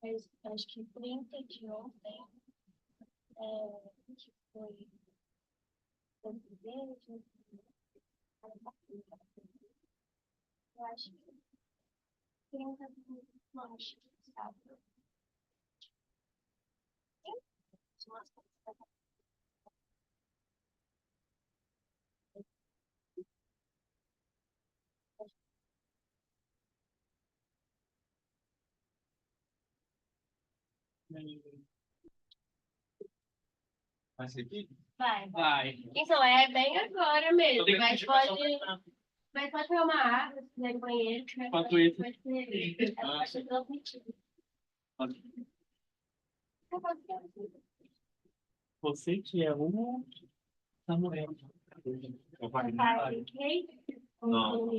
Mas acho que por entendi ontem, que foi português, eu acho que 30 minutos, sabe? Vai ser aqui? Vai. Vai. Então, é bem agora mesmo, mas pode pegar uma água, se quiser ir no banheiro. Enquanto isso. Vai ser transmitido. Você que é uma namorada. Não.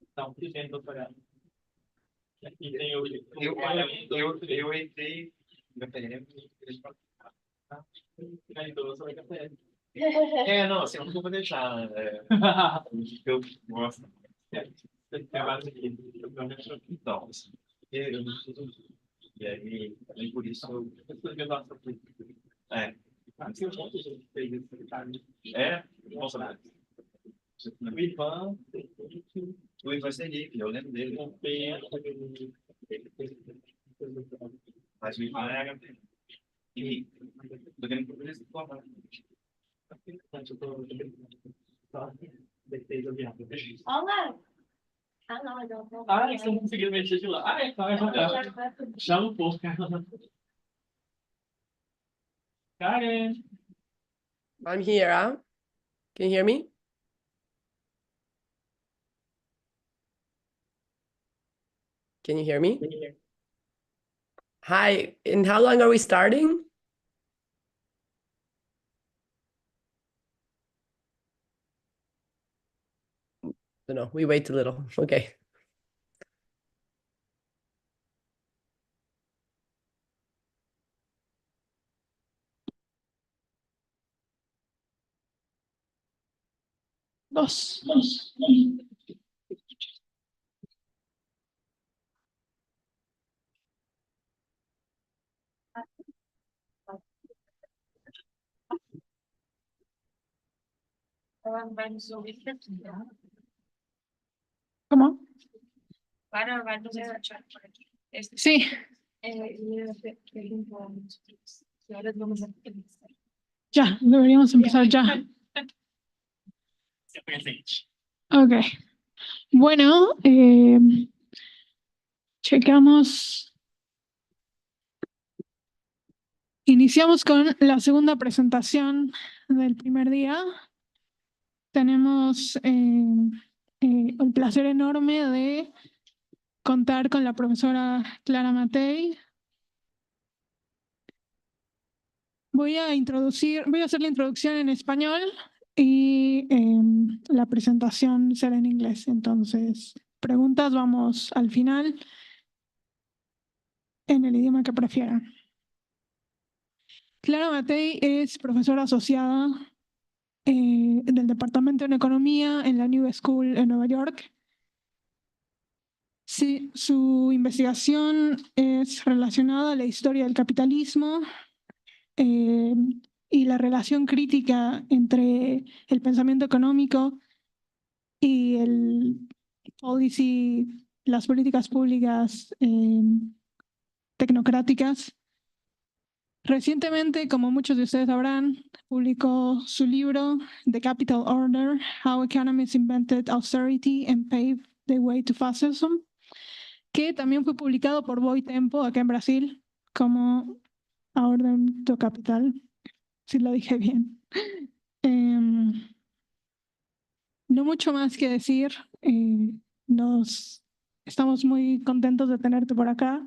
Então, que bem, doutorado. E tem eu entrei no PN, eles não, assim, eu não vou deixar. Eu gosto. Tem vários aqui. Então, assim, eu não sou. E aí, por isso eu gosto aqui. Aqui eu já fez isso, tá? Nossa, o Ivan Selic, eu lembro dele. Mas o Ivan é HP. E tô querendo por isso formar. Olá! Ah, não, eu não. Você não conseguiu mexer de lá. Claro. Chama um pouco, Karen. I'm here, huh? Can you hear me? Can you hear me? Hi, and how long are we starting? No, we wait a little. Okay. Dos. Ela vai nos ouvir aqui, tá? ¿Cómo? Clara vai nos escuchar por aqui. Sí. Que horas vamos a começar? Ya, deberíamos empezar ya. Se presente. Ok. Bueno, checamos. Iniciamos con la segunda presentación del primer día. Tenemos el placer enorme de contar con la profesora Clara Mattei. Voy a hacer la introducción en español y la presentación será en inglés. Entonces, preguntas vamos al final en el idioma que prefieran. Clara Mattei es profesora asociada del Departamento en Economía en la New School en Nueva York. Sí, su investigación es relacionada a la historia del capitalismo y la relación crítica entre el pensamiento económico y las políticas públicas tecnocráticas. Recientemente, como muchos de ustedes sabrán, publicó su libro The Capital Order: How Economists Invented Austerity and Paved the Way to Fascism, que también fue publicado por Boy Tempo acá en Brasil como A Ordem do Capital, si lo dije bien. No mucho más que decir. Estamos muy contentos de tenerte por acá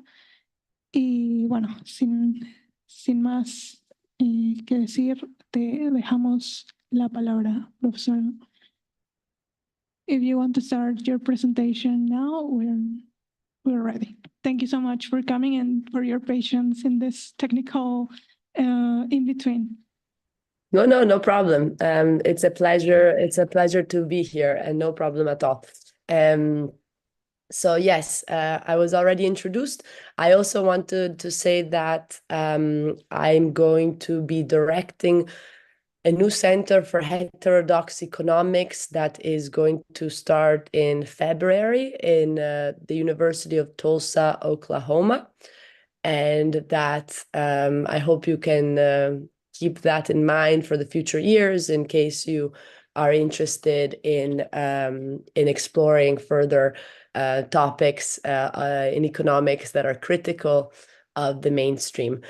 y bueno, sin más que decir, te dejamos la palabra, profesor. if you want to start your presentation now, we're ready. Thank you so much for coming and for your patience in this technical in between. No problem. It's a pleasure. It's a pleasure to be here, and no problem at all. So yes, I was already introduced. I also wanted to say that I'm going to be directing a new center for heterodox economics that is going to start in February in the University of Tulsa, Oklahoma. And that I hope you can keep that in mind for the future years in case you are interested in exploring further topics in economics that are critical of the mainstream.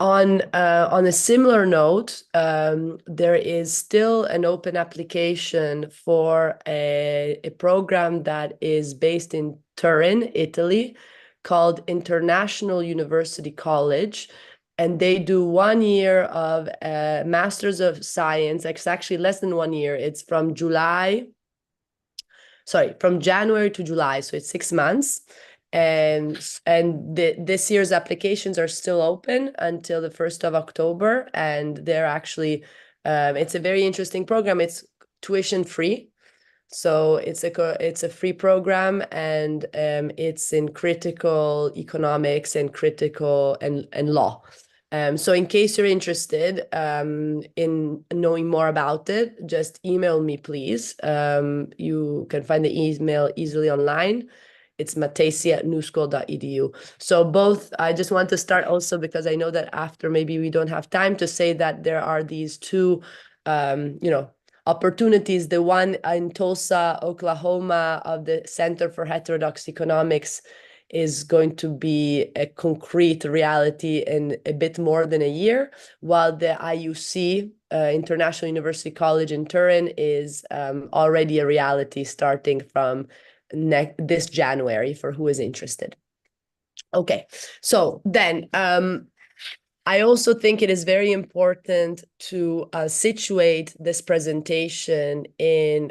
On a similar note, there is still an open application for a program that is based in Turin, Italy, called International University College. And they do 1 year of Masters of Science. It's actually less than 1 year. It's from January to July. So it's 6 months. And this year's applications are still open until the 1st of October. And they're actually, it's a very interesting program. It's tuition free. So it's a free program, and it's in critical economics and critical and law. So in case you're interested in knowing more about it, just email me, please. You can find the email easily online. It's mattesi@newschool.edu. So both, I just want to start also because I know that after maybe we don't have time to say that there are these two, opportunities. The one in Tulsa, Oklahoma, of the Center for Heterodox Economics is going to be a concrete reality in a bit more than a year, while the IUC, International University College in Turin, is already a reality starting from this January for who is interested. Okay, so then I also think it is very important to situate this presentation in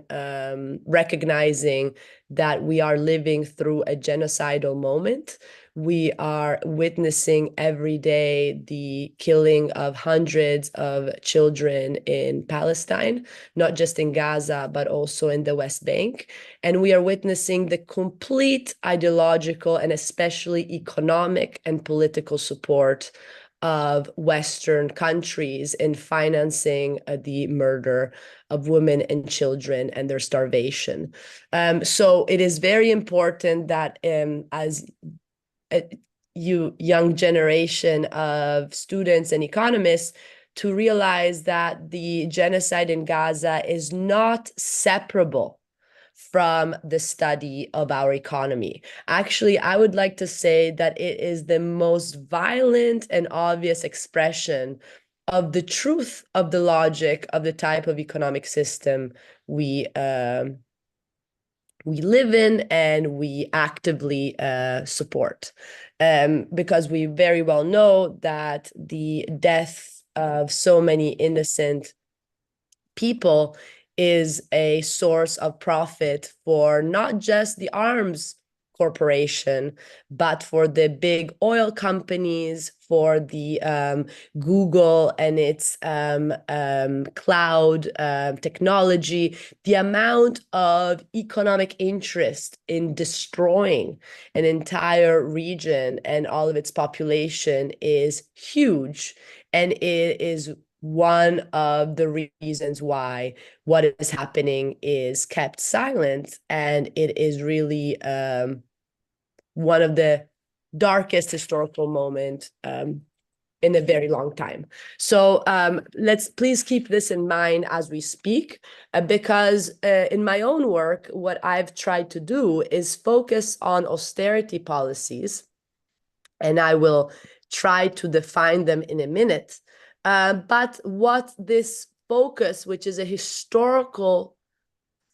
recognizing that we are living through a genocidal moment. We are witnessing every day the killing of hundreds of children in Palestine, not just in Gaza, but also in the West Bank. And we are witnessing the complete ideological and especially economic and political support of Western countries in financing the murder of women and children and their starvation. So it is very important that as you young generation of students and economists to realize that the genocide in Gaza is not separable from the study of our economy. Actually, I would like to say that it is the most violent and obvious expression of the truth of the logic of the type of economic system we live in and we actively support. Because we very well know that the death of so many innocent people is a source of profit for not just the arms corporation, but for the big oil companies, for the Google and its cloud technology. The amount of economic interest in destroying an entire region and all of its population is huge, and it is one of the reasons why what is happening is kept silent, and it is really one of the darkest historical moments in a very long time. So let's please keep this in mind as we speak, because in my own work, what I've tried to do is focus on austerity policies, and I will try to define them in a minute. But what this focus, which is a historical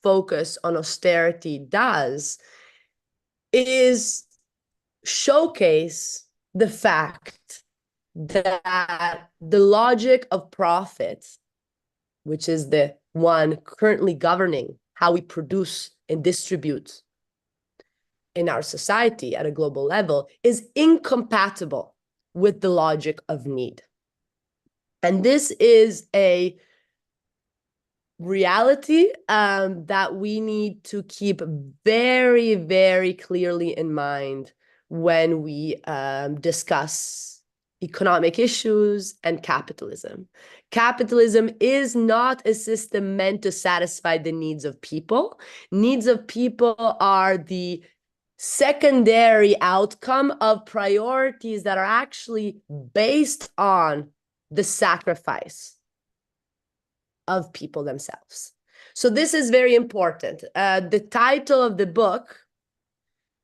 focus on austerity, does is showcase the fact that the logic of profit, which is the one currently governing how we produce and distribute in our society at a global level is incompatible with the logic of need. And this is a reality that we need to keep very, very clearly in mind when we discuss economic issues and capitalism. Capitalism is not a system meant to satisfy the needs of people. Needs of people are the secondary outcome of priorities that are actually based on the sacrifice of people themselves. So this is very important. The title of the book,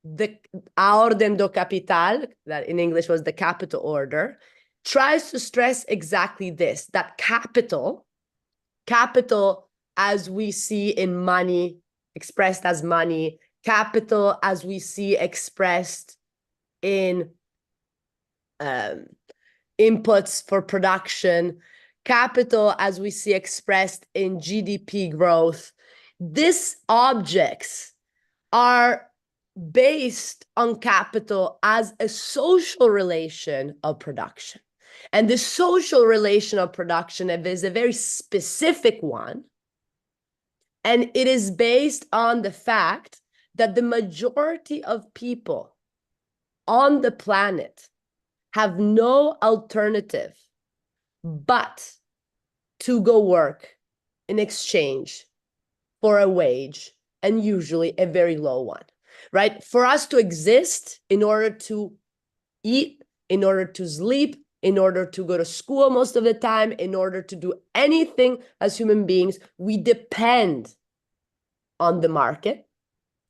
the Ordem do Capital, that in English was the capital order, tries to stress exactly this, that capital as we see in money, expressed as money, capital as we see expressed in inputs for production, capital as we see expressed in GDP growth. These objects are based on capital as a social relation of production. And the social relation of production is a very specific one. And it is based on the fact that the majority of people on the planet have no alternative but to go work in exchange for a wage, and usually a very low one, right? For us to exist, in order to eat, in order to sleep, in order to go to school most of the time, in order to do anything as human beings, we depend on the market.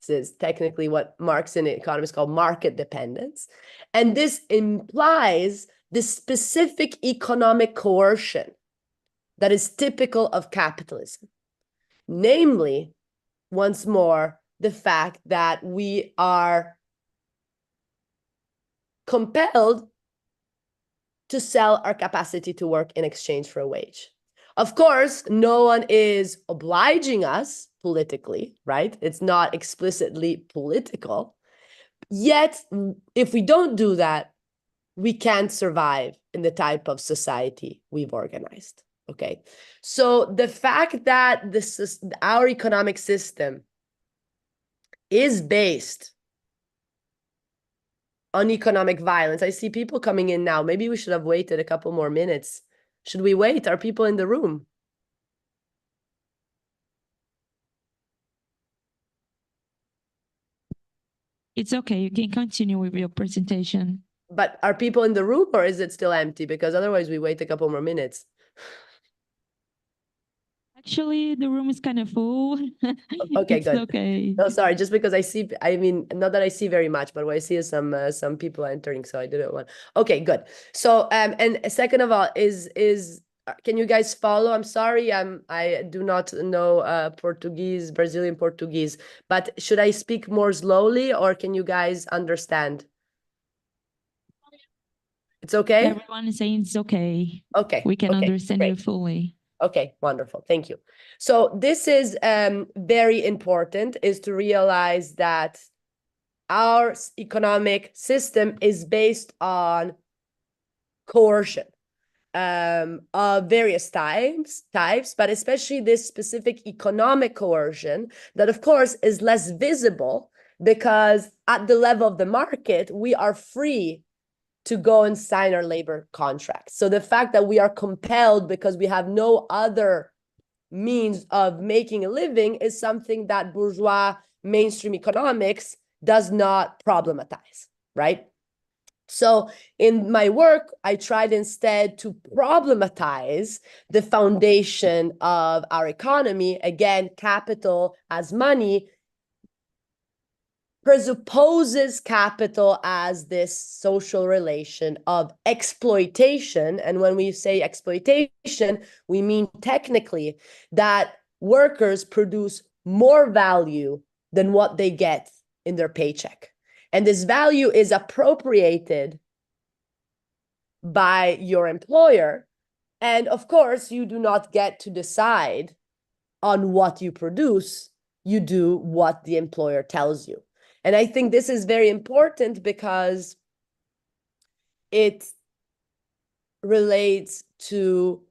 This is technically what Marx and economists call market dependence. And this implies the specific economic coercion that is typical of capitalism. Namely, once more, the fact that we are compelled to sell our capacity to work in exchange for a wage. Of course, no one is obliging us politically, right? It's not explicitly political. Yet, if we don't do that, we can't survive in the type of society we've organized. Okay, so the fact that our economic system is based on economic violence. I see people coming in now. Maybe we should have waited a couple more minutes. Should we wait? Are people in the room? It's okay. You can continue with your presentation. But are people in the room, or is it still empty? Because otherwise we wait a couple more minutes. Actually, the room is kind of full. Okay, It's good. okay. No, sorry, just because I mean, not that I see very much, but what I see is some people entering, so I didn't want. Okay, good. So, and second of all, can you guys follow? I'm sorry, I do not know Portuguese, Brazilian Portuguese, but should I speak more slowly, or can you guys understand? It's okay? Everyone is saying it's okay. Okay. We can okay, understand great. you fully. Okay, wonderful. Thank you. So this is very important, is to realize that our economic system is based on coercion of various types, but especially this specific economic coercion that, of course, is less visible because at the level of the market, we are free to go and sign our labor contracts. So the fact that we are compelled because we have no other means of making a living is something that bourgeois mainstream economics does not problematize, right? So in my work, I tried instead to problematize the foundation of our economy. Again, capital as money presupposes capital as this social relation of exploitation. And when we say exploitation, we mean technically that workers produce more value than what they get in their paycheck. And this value is appropriated by your employer. And of course, you do not get to decide on what you produce. you do what the employer tells you. And I think this is very important because it relates to,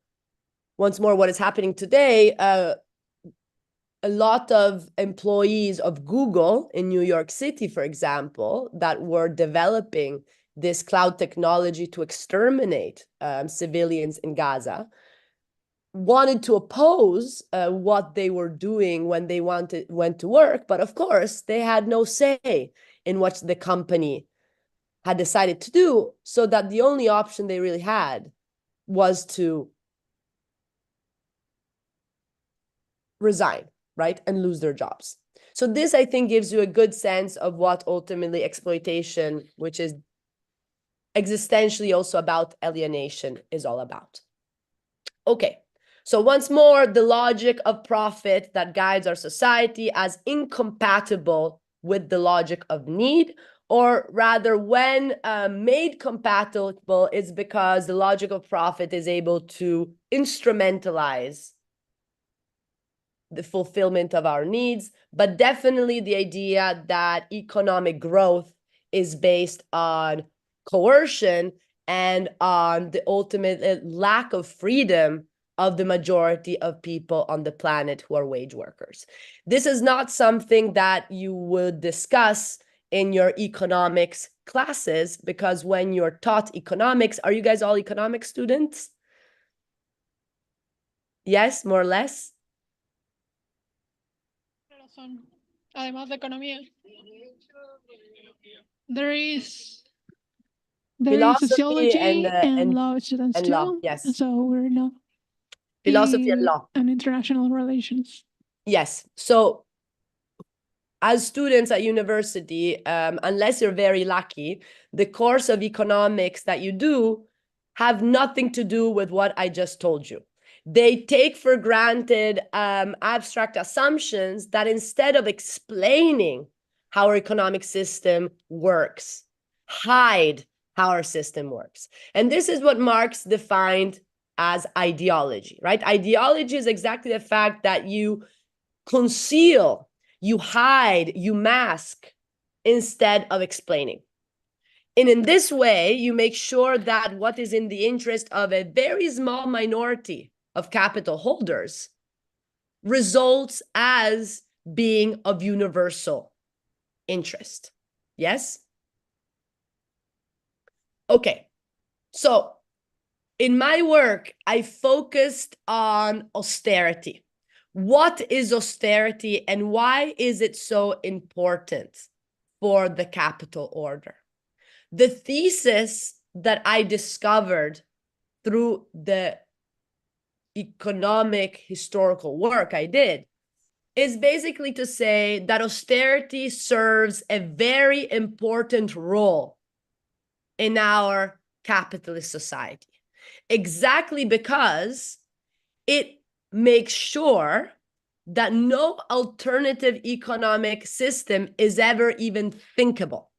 once more, what is happening today. A lot of employees of Google in New York City, for example, that were developing this cloud technology to exterminate civilians in Gaza, wanted to oppose what they were doing when they went to work. But of course, they had no say in what the company had decided to do, so that the only option they really had was to resign, right, and lose their jobs. So this, I think, gives you a good sense of what ultimately exploitation, which is existentially also about alienation, is all about. Okay, so once more, the logic of profit that guides our society as incompatible with the logic of need, or rather, when made compatible, is because the logic of profit is able to instrumentalize the fulfillment of our needs, but definitely the idea that economic growth is based on coercion and on the ultimate lack of freedom of the majority of people on the planet who are wage workers. This is not something that you would discuss in your economics classes, because when you're taught economics, are you guys all economics students? Yes, more or less? Además de economía. There is Philosophy sociology and law students and too. law, yes. So we're not Philosophy and law. and international relations. Yes. So as students at university, unless you're very lucky, the course of economics that you do have nothing to do with what I just told you. They take for granted abstract assumptions that, instead of explaining how our economic system works, hide how our system works. And this is what Marx defined as ideology, right? Ideology is exactly the fact that you conceal, you hide, you mask, instead of explaining. And in this way, you make sure that what is in the interest of a very small minority of capital holders results as being of universal interest. Yes? Okay. So in my work, I focused on austerity. What is austerity and why is it so important for the capital order? The thesis that I discovered through the economic historical work I did is basically to say that austerity serves a very important role in our capitalist society, exactly because it makes sure that no alternative economic system is ever even thinkable.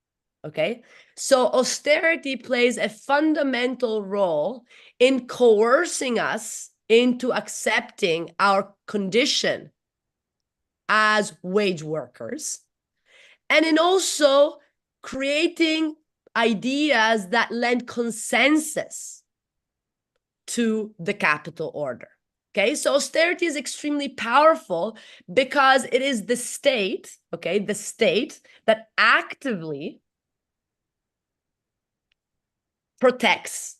Okay, so austerity plays a fundamental role in coercing us into accepting our condition as wage workers, and in also creating ideas that lend consensus to the capital order. Okay, so austerity is extremely powerful because it is the state, okay, the state that actively protects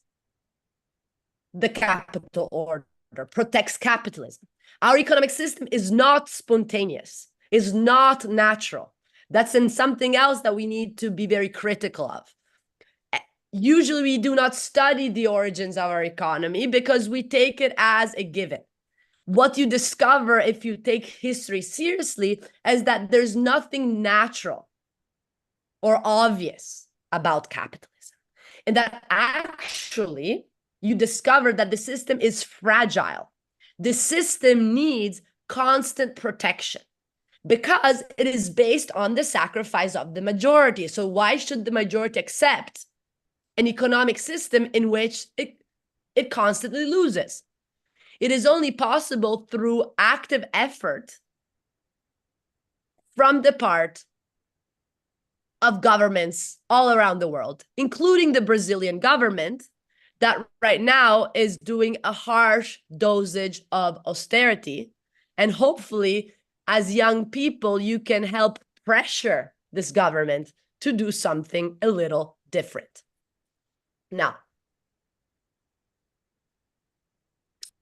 the capital order, protects capitalism. Our economic system is not spontaneous, is not natural. That's in something else that we need to be very critical of. Usually we do not study the origins of our economy because we take it as a given. What you discover if you take history seriously is that there's nothing natural or obvious about capitalism. And that actually you discover that the system is fragile. The system needs constant protection because it is based on the sacrifice of the majority. So why should the majority accept an economic system in which it constantly loses? It is only possible through active effort from the part of governments all around the world, including the Brazilian government, that right now is doing a harsh dosage of austerity. And hopefully, as young people, you can help pressure this government to do something a little different. Now,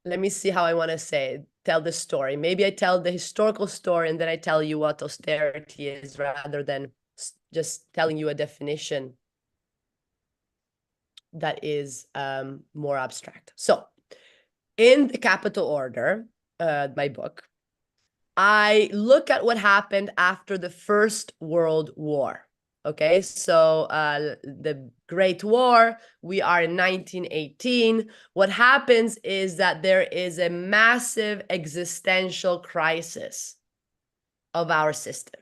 let me see how I want to tell the story. Maybe I tell the historical story and then I tell you what austerity is rather than just telling you a definition that is more abstract. So in The Capital Order, my book, I look at what happened after the First World War. Okay, so the Great War, we are in 1918. What happens is that there is a massive existential crisis of our system.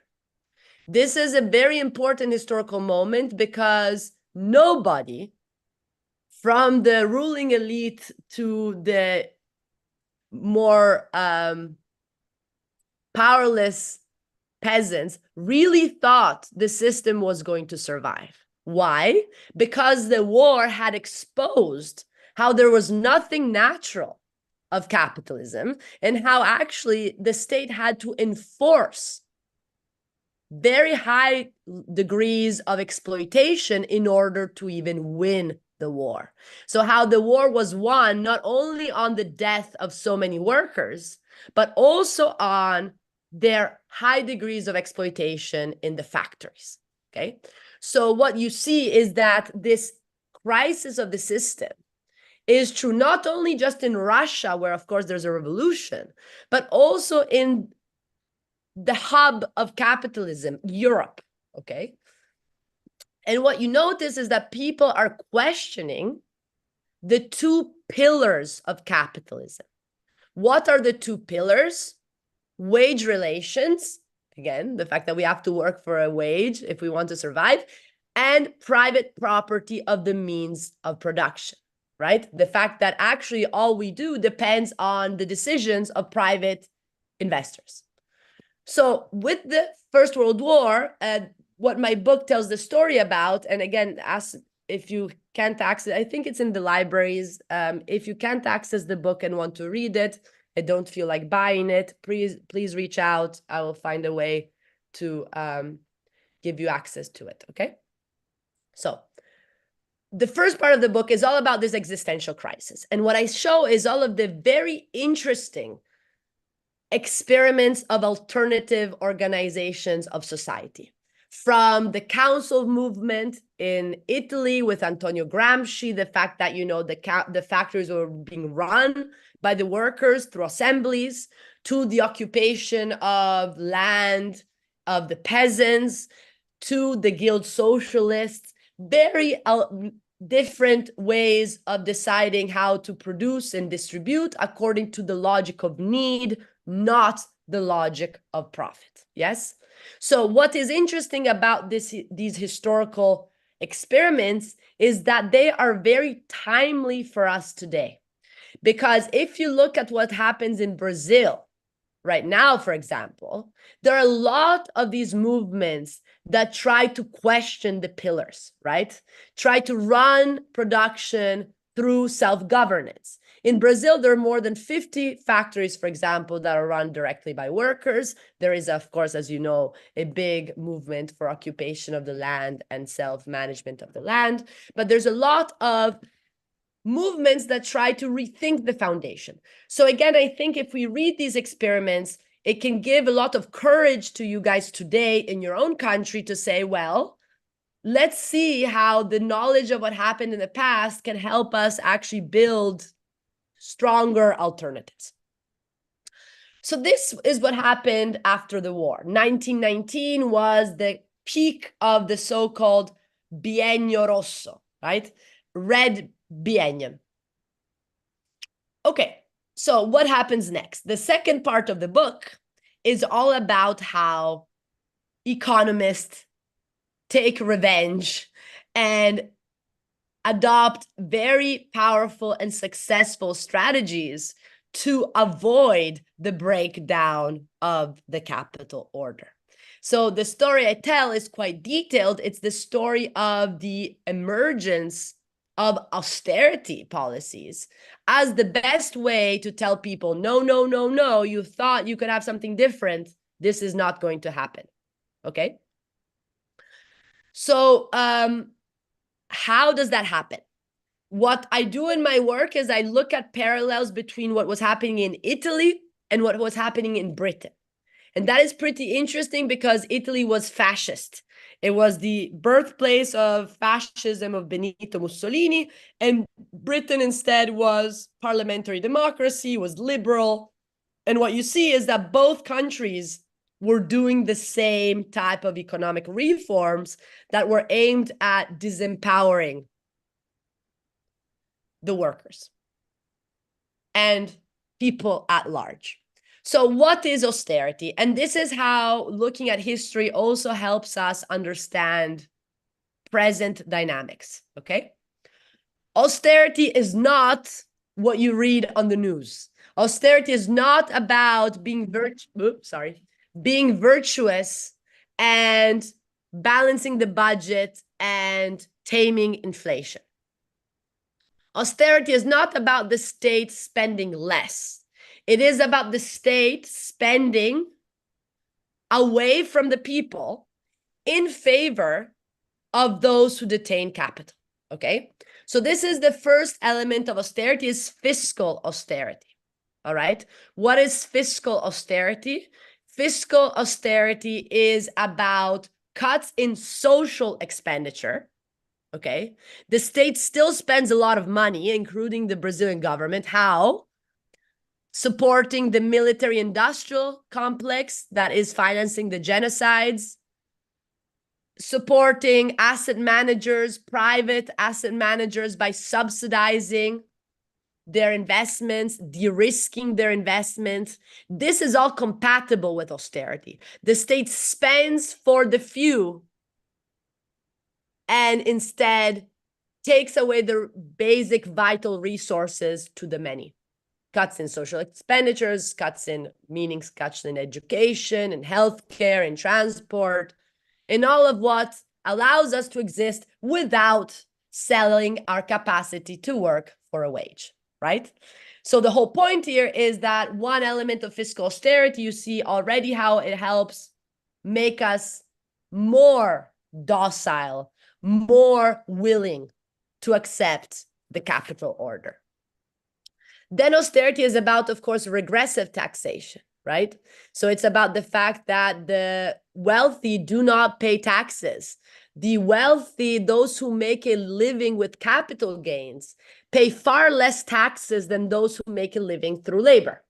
This is a very important historical moment because nobody, from the ruling elite to the more powerless peasants, really thought the system was going to survive. Why? Because the war had exposed how there was nothing natural of capitalism and how actually the state had to enforce very high degrees of exploitation in order to even win the war. So how the war was won not only on the death of so many workers, but also on their high degrees of exploitation in the factories. Okay, so what you see is that this crisis of the system is true not only just in Russia, where of course there's a revolution, but also in the hub of capitalism, Europe. Okay, and what you notice is that people are questioning the two pillars of capitalism. What are the two pillars? Wage relations, again, the fact that we have to work for a wage if we want to survive, and private property of the means of production, right? The fact that actually all we do depends on the decisions of private investors. So with the First World War, what my book tells the story about, and again, if you can't access, I think it's in the libraries. If you can't access the book and want to read it, I don't feel like buying it, please reach out. I will find a way to give you access to it, okay? So the first part of the book is all about this existential crisis. And what I show is all of the very interesting experiments of alternative organizations of society. From the council movement in Italy with Antonio Gramsci, the fact that, you know, the factories were being run by the workers through assemblies, to the occupation of land of the peasants, to the guild socialists, very different ways of deciding how to produce and distribute according to the logic of need, not the logic of profit. Yes? So what is interesting about these historical experiments is that they are very timely for us today. Because if you look at what happens in Brazil right now, for example, there are a lot of these movements that try to question the pillars, right? Try to run production through self-governance. In Brazil, there are more than 50 factories, for example, that are run directly by workers. There is, of course, as you know, a big movement for occupation of the land and self-management of the land. But there's a lot of movements that try to rethink the foundation. So again, I think if we read these experiments, it can give a lot of courage to you guys today in your own country to say, well, let's see how the knowledge of what happened in the past can help us actually build stronger alternatives. So this is what happened after the war. 1919 was the peak of the so-called Biennio Rosso, right? Red biennium. Okay, so what happens next? The second part of the book is all about how economists take revenge and adopt very powerful and successful strategies to avoid the breakdown of the capital order. So the story I tell is quite detailed. It's the story of the emergence of austerity policies as the best way to tell people, no, no, no, no, you thought you could have something different. This is not going to happen. Okay? So how does that happen? What I do in my work is I look at parallels between what was happening in Italy and what was happening in Britain. And that is pretty interesting because Italy was fascist. It was the birthplace of fascism of Benito Mussolini, and Britain instead was parliamentary democracy, was liberal. And what you see is that both countries were doing the same type of economic reforms that were aimed at disempowering the workers and people at large. So what is austerity? And this is how looking at history also helps us understand present dynamics, okay? Austerity is not what you read on the news. Austerity is not about being virtuous and balancing the budget and taming inflation. Austerity is not about the state spending less. It is about the state spending away from the people in favor of those who detain capital, okay? So this is the first element of austerity, is fiscal austerity, all right? What is fiscal austerity? Fiscal austerity is about cuts in social expenditure, okay? The state still spends a lot of money, including the Brazilian government. How? Supporting the military-industrial complex that is financing the genocides, supporting asset managers, private asset managers, by subsidizing their investments, de-risking their investments. This is all compatible with austerity. The state spends for the few and instead takes away the basic vital resources to the many. Cuts in social expenditures, cuts in education, in healthcare, in transport, in all of what allows us to exist without selling our capacity to work for a wage, right? So the whole point here is that one element of fiscal austerity, you see already how it helps make us more docile, more willing to accept the capital order. Then austerity is about, of course, regressive taxation, right? So it's about the fact that the wealthy do not pay taxes. The wealthy, those who make a living with capital gains, pay far less taxes than those who make a living through labor.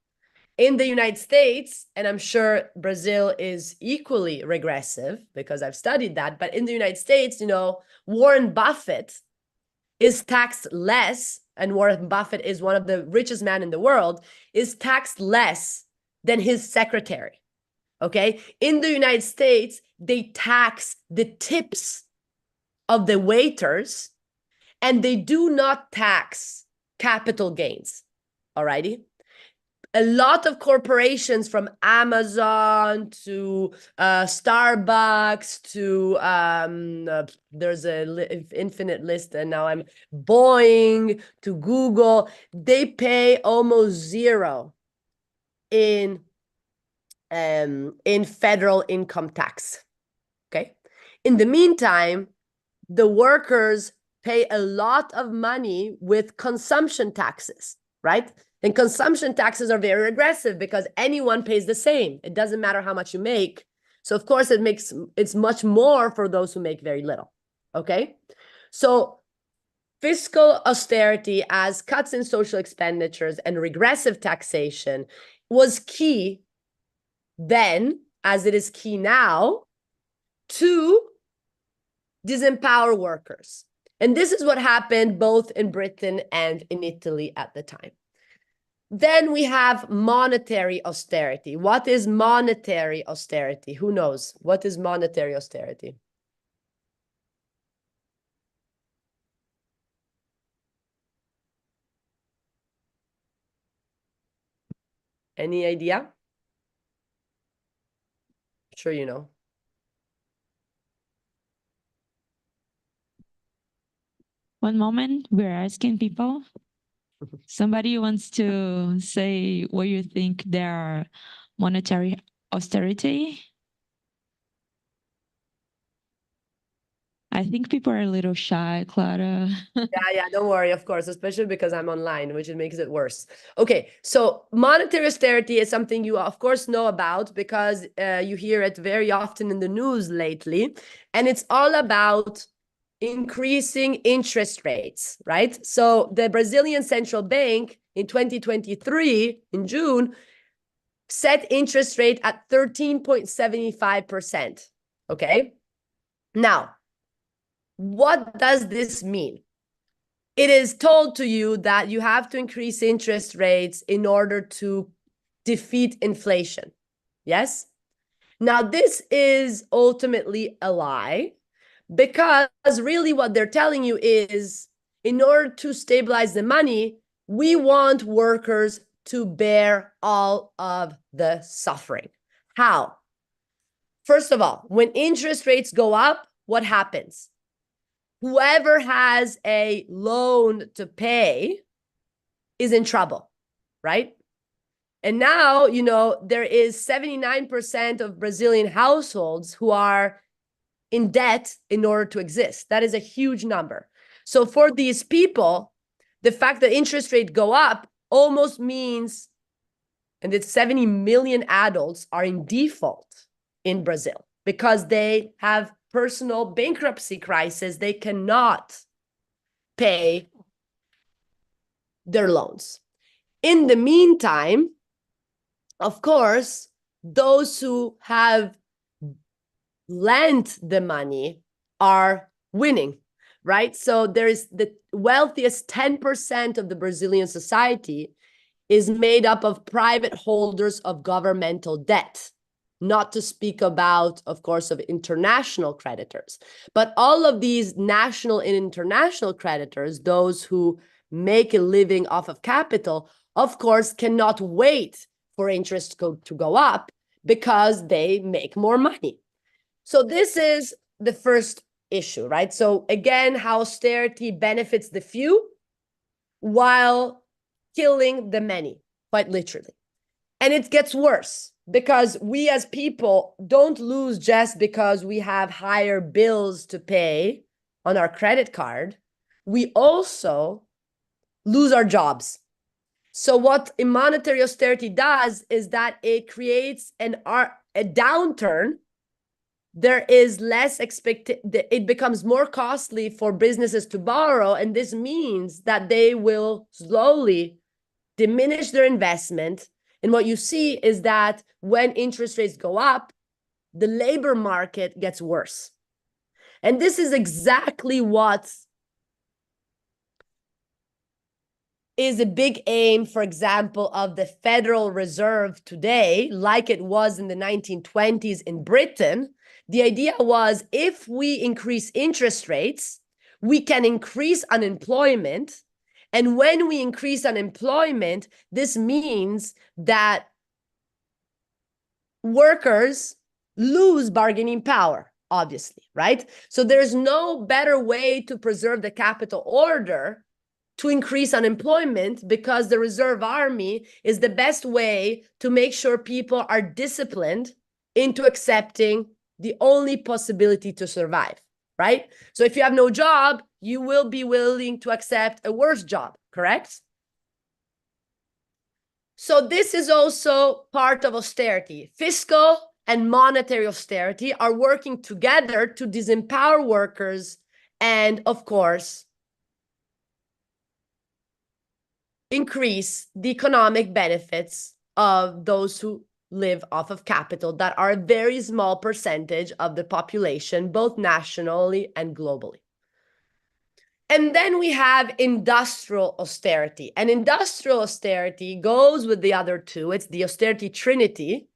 In the United States, and I'm sure Brazil is equally regressive because I've studied that, but in the United States, Warren Buffett is taxed less, and Warren Buffett is one of the richest men in the world, is taxed less than his secretary, okay? In the United States, they tax the tips of the waiters, and they do not tax capital gains, alrighty? A lot of corporations, from Amazon to Starbucks to there's a infinite list, and now I'm Boeing to Google, they pay almost zero in federal income tax. Okay. In the meantime, the workers pay a lot of money with consumption taxes, right? And consumption taxes are very aggressive because anyone pays the same. It doesn't matter how much you make. So of course it's much more for those who make very little, okay? So fiscal austerity, as cuts in social expenditures and regressive taxation, was key then, as it is key now, to disempower workers. And this is what happened both in Britain and in Italy at the time. Then we have monetary austerity. What is monetary austerity? Who knows? What is monetary austerity? Any idea? I'm sure you know. One moment, we're asking people. Somebody wants to say what you think their monetary austerity. I think people are a little shy, Clara. Yeah, don't worry, of course, especially because I'm online, which makes it worse. Okay, so monetary austerity is something you, of course, know about because you hear it very often in the news lately. And it's all about increasing interest rates, right? So the Brazilian Central Bank in 2023, in June, set interest rate at 13.75%. Okay? Now, what does this mean? It is told to you that you have to increase interest rates in order to defeat inflation. Yes? Now, this is ultimately a lie because really what they're telling you is in order to stabilize the money, we want workers to bear all of the suffering. How? First of all, when interest rates go up, what happens? Whoever has a loan to pay is in trouble, right? And now, there is 79% of Brazilian households who are in debt in order to exist. That is a huge number. So for these people, the fact that interest rates go up almost means, and it's 70 million adults are in default in Brazil because they have personal bankruptcy crisis. They cannot pay their loans. In the meantime, of course, those who have lent the money are winning, right? So there is the wealthiest 10% of the Brazilian society is made up of private holders of governmental debt, not to speak about, of course, of international creditors. But all of these national and international creditors, those who make a living off of capital, of course, cannot wait for interest to go up because they make more money. So this is the first issue, right? So again, how austerity benefits the few while killing the many, quite literally. And it gets worse because we as people don't lose just because we have higher bills to pay on our credit card. We also lose our jobs. So what monetary austerity does is that it creates a downturn. There is less it becomes more costly for businesses to borrow, and this means that they will slowly diminish their investment. And what you see is that when interest rates go up, the labor market gets worse. And this is exactly what is a big aim, for example, of the Federal Reserve today, like it was in the 1920s in Britain. The idea was if we increase interest rates, we can increase unemployment. And when we increase unemployment, this means that workers lose bargaining power, obviously, right? So there's no better way to preserve the capital order to increase unemployment because the reserve army is the best way to make sure people are disciplined into accepting the only possibility to survive, right? So if you have no job, you will be willing to accept a worse job, correct? So this is also part of austerity. Fiscal and monetary austerity are working together to disempower workers and, of course, increase the economic benefits of those who live off of capital that are a very small percentage of the population, both nationally and globally. And then we have industrial austerity. And industrial austerity goes with the other two. It's the austerity trinity.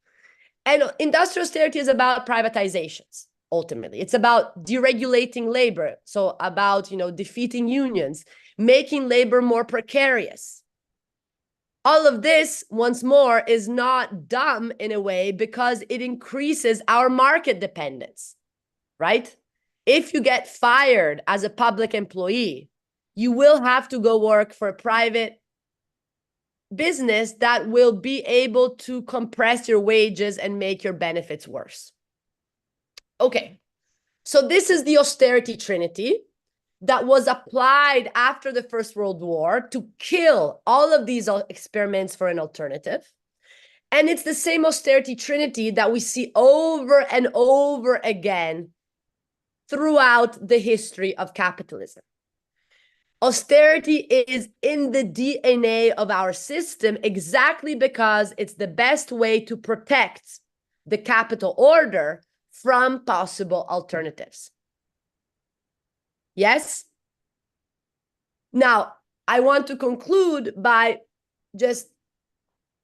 And industrial austerity is about privatizations, ultimately. It's about deregulating labor. So about, defeating unions, making labor more precarious. All of this, once more, is not dumb in a way because it increases our market dependence, right? If you get fired as a public employee you will have to go work for a private business that will be able to compress your wages and make your benefits worse. Okay, so this is the austerity trinity that was applied after the First World War to kill all of these experiments for an alternative. And it's the same austerity trinity that we see over and over again throughout the history of capitalism. Austerity is in the DNA of our system exactly because it's the best way to protect the capital order from possible alternatives. Yes? Now, I want to conclude by just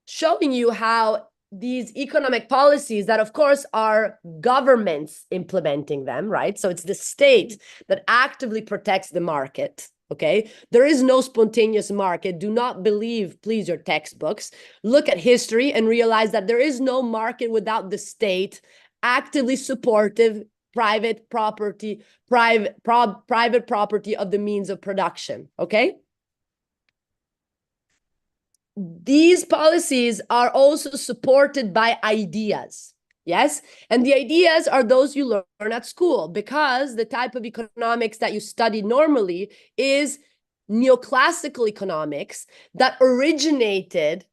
showing you how these economic policies that, of course, are governments implementing them, right? So it's the state that actively protects the market. Okay, there is no spontaneous market. Do not believe, please, your textbooks. Look at history and realize that there is no market without the state actively supportive private property of the means of production. Okay, these policies are also supported by ideas. Yes, and the ideas are those you learn at school, because the type of economics that you study normally is neoclassical economics that originated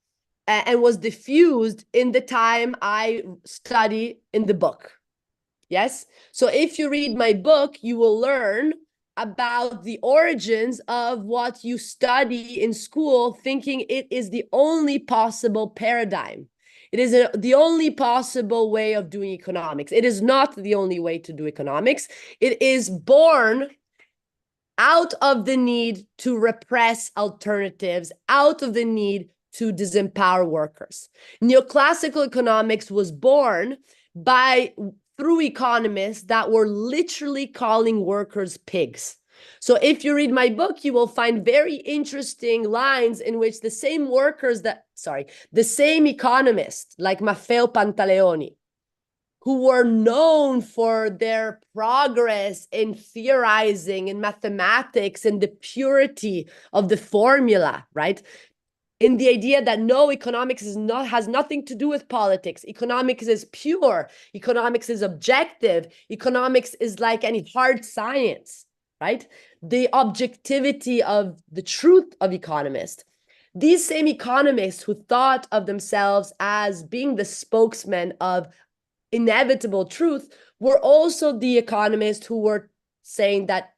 and was diffused in the time I study in the book. Yes, so if you read my book, you will learn about the origins of what you study in school, thinking it is the only possible paradigm. It is the only possible way of doing economics. It is not the only way to do economics. It is born out of the need to repress alternatives, out of the need to disempower workers. Neoclassical economics was born through economists that were literally calling workers pigs. So if you read my book, you will find very interesting lines in which the same economists like Maffeo Pantaleoni, who were known for their progress in theorizing in mathematics and the purity of the formula, right? In the idea that no, economics has nothing to do with politics. Economics is pure. Economics is objective. Economics is like any hard science, right? The objectivity of the truth of economists. These same economists who thought of themselves as being the spokesman of inevitable truth were also the economists who were saying that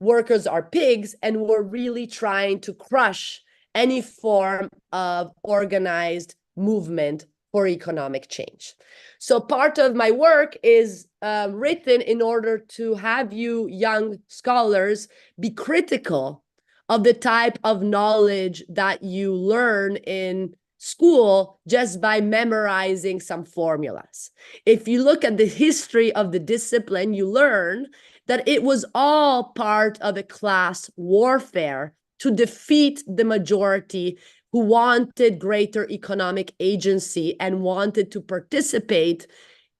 workers are pigs and were really trying to crush any form of organized movement for economic change. So part of my work is written in order to have you young scholars be critical of the type of knowledge that you learn in school just by memorizing some formulas. If you look at the history of the discipline, you learn that it was all part of a class warfare to defeat the majority who wanted greater economic agency and wanted to participate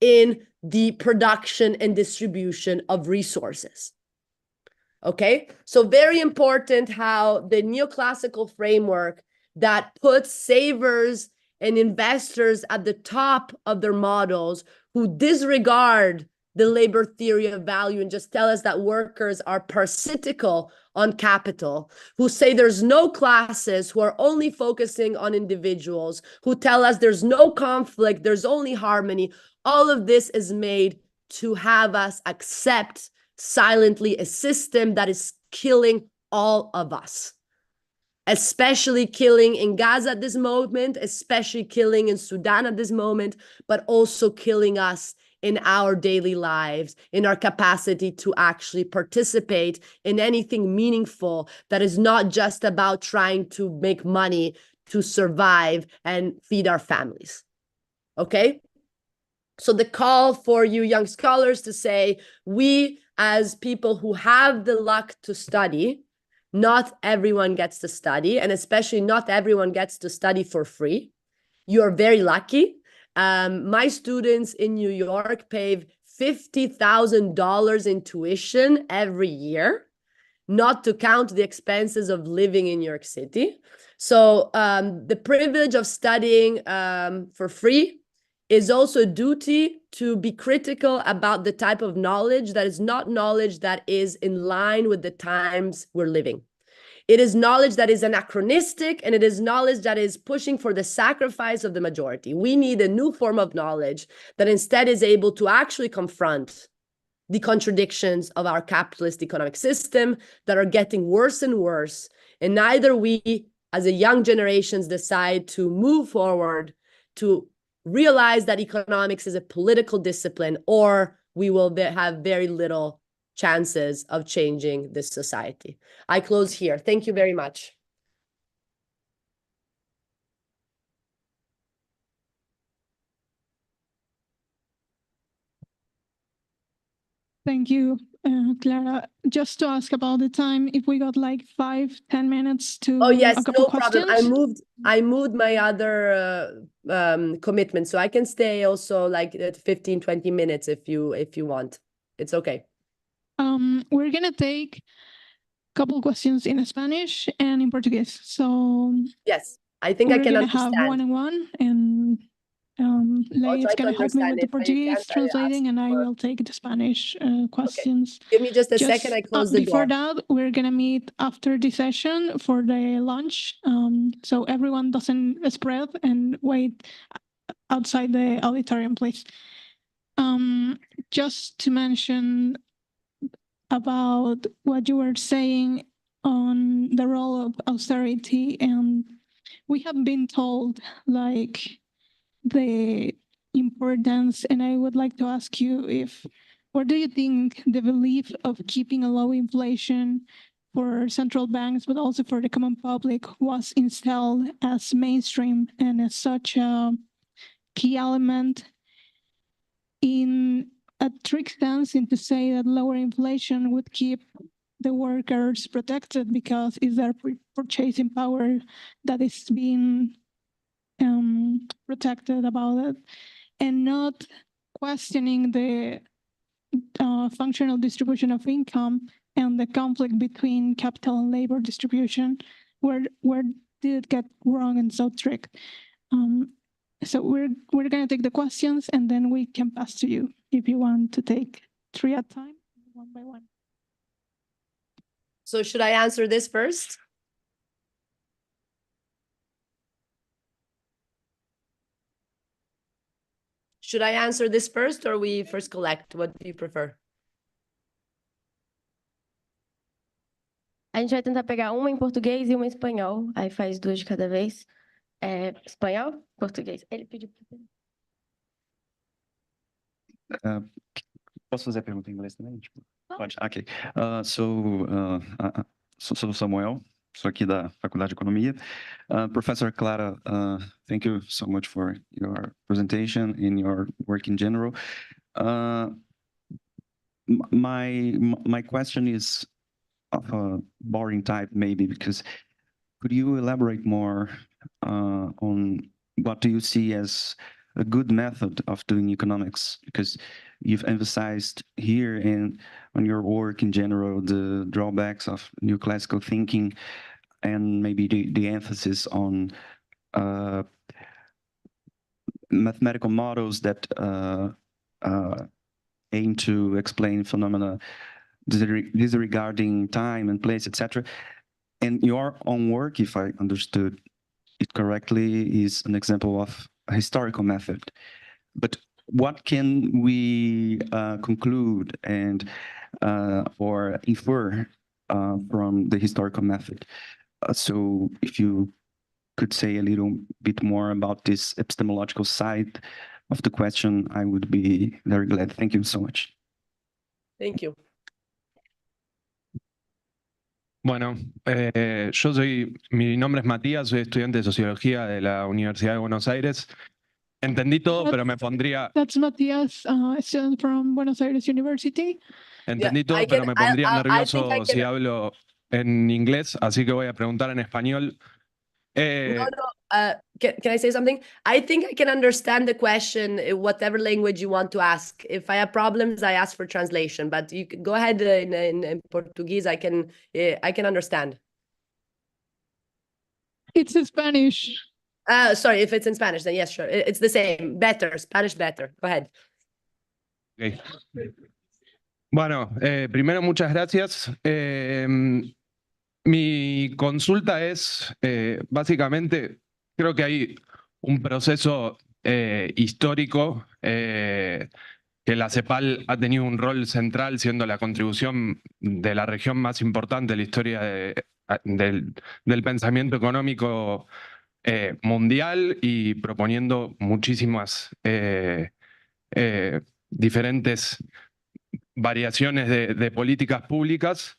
in the production and distribution of resources. Okay, so very important how the neoclassical framework that puts savers and investors at the top of their models, who disregard the labor theory of value and just tell us that workers are parasitical on capital, who say there's no classes, who are only focusing on individuals, who tell us there's no conflict, there's only harmony. All of this is made to have us accept silently a system that is killing all of us, especially killing in Gaza at this moment, especially killing in Sudan at this moment, but also killing us in our daily lives, in our capacity to actually participate in anything meaningful that is not just about trying to make money to survive and feed our families. Okay? So the call for you young scholars to say, we as people who have the luck to study, not everyone gets to study, and especially not everyone gets to study for free. You're very lucky. My students in New York pay $50,000 in tuition every year. not to count the expenses of living in New York City. So the privilege of studying for free is also a duty to be critical about the type of knowledge that is not knowledge that is in line with the times we're living. It is knowledge that is anachronistic, and it is knowledge that is pushing for the sacrifice of the majority. We need a new form of knowledge that instead is able to actually confront the contradictions of our capitalist economic system that are getting worse and worse. And neither we, as a young generations, decide to move forward to realize that economics is a political discipline, or we will have very little chances of changing this society. I close here. Thank you very much. Thank you, Clara. Just to ask about the time, if we got like 5-10 minutes to Oh yes, a couple no problem. questions. I moved my other commitment, so I can stay also like at 15-20 minutes if you want. It's okay. We're gonna take a couple questions in Spanish and in Portuguese. So yes, I think I can understand. Have one-on-one, and Lei is gonna help me with the Portuguese translating, and I will take the Spanish questions. Okay. Give me just a second. I close the door. Before that, we're gonna meet after the session for the lunch, so everyone doesn't spread and wait outside the auditorium, please. Just to mention about what you were saying on the role of austerity, and we have been told like the importance, and I would like to ask you what do you think the belief of keeping a low inflation for central banks, but also for the common public, was instilled as mainstream and as such a key element in a trick stance in to say that lower inflation would keep the workers protected because it's their purchasing power that is being protected about it, and not questioning the functional distribution of income and the conflict between capital and labor distribution. Where did it get wrong and so tricked? So we're going to take the questions, and then we can pass to you if you want to take 3 at a time, one by one. So should I answer this first? Should I answer this first, or we first collect? What do you prefer? A gente vai tentar pegar uma em português e uma em espanhol. Aí faz 2 de cada vez. Espanhol, português. Ele pediu para Posso fazer a pergunta em inglês também? Tipo, pode? Ok. Sou Samuel, sou aqui da Faculdade de Economia. Professor Clara, thank you so much for your presentation and your work in general. My question is of a boring type, maybe, because could you elaborate more on what do you see as a good method of doing economics? Because you've emphasized here and on your work in general the drawbacks of neoclassical thinking, and maybe the emphasis on mathematical models that aim to explain phenomena disregarding time and place, etc. And your own work, if I understood it correctly, is an example of a historical method. But what can we conclude and or infer from the historical method? So if you could say a little bit more about this epistemological side of the question, I would be very glad. Thank you so much. Thank you. Bueno, mi nombre es Matías, soy estudiante de Sociología de la Universidad de Buenos Aires. Entendí todo, pero me pondría... That's Matías, a student from Buenos Aires University. Entendí todo, pero me pondría nervioso si hablo en inglés, así que voy a preguntar en español. No, Can I say something? I think I can understand the question in whatever language you want to ask. If I have problems, I ask for translation. But you can go ahead in Portuguese. I can understand. It's in Spanish. Sorry, if it's in Spanish, then yes, sure. It's the same. Better, Spanish better. Go ahead. Ok. Bueno, primero muchas gracias. Mi consulta es, básicamente, creo que hay un proceso histórico que la CEPAL ha tenido un rol central, siendo la contribución de la región más importante de la historia del pensamiento económico mundial y proponiendo muchísimas diferentes variaciones de políticas públicas.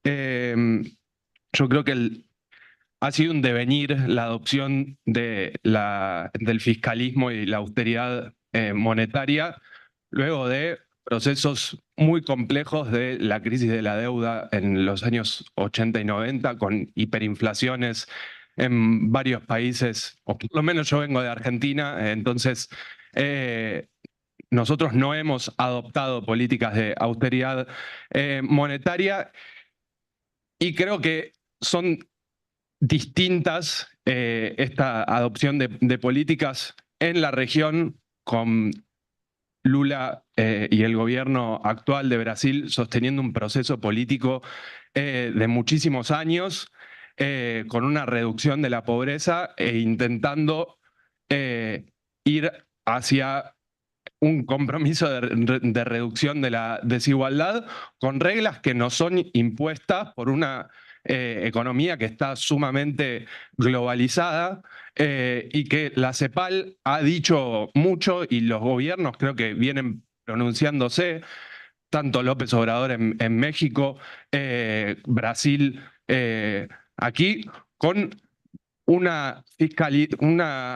Yo creo que ha sido un devenir la adopción del fiscalismo y la austeridad monetaria luego de procesos muy complejos de la crisis de la deuda en los años 80 y 90, con hiperinflaciones en varios países, o por lo menos yo vengo de Argentina, entonces nosotros no hemos adoptado políticas de austeridad monetaria y creo que son distintas esta adopción de políticas en la región, con Lula y el gobierno actual de Brasil sosteniendo un proceso político de muchísimos años, con una reducción de la pobreza e intentando ir hacia un compromiso de reducción de la desigualdad con reglas que no son impuestas por una economía que está sumamente globalizada y que la CEPAL ha dicho mucho y los gobiernos creo que vienen pronunciándose, tanto López Obrador en México, Brasil aquí, con una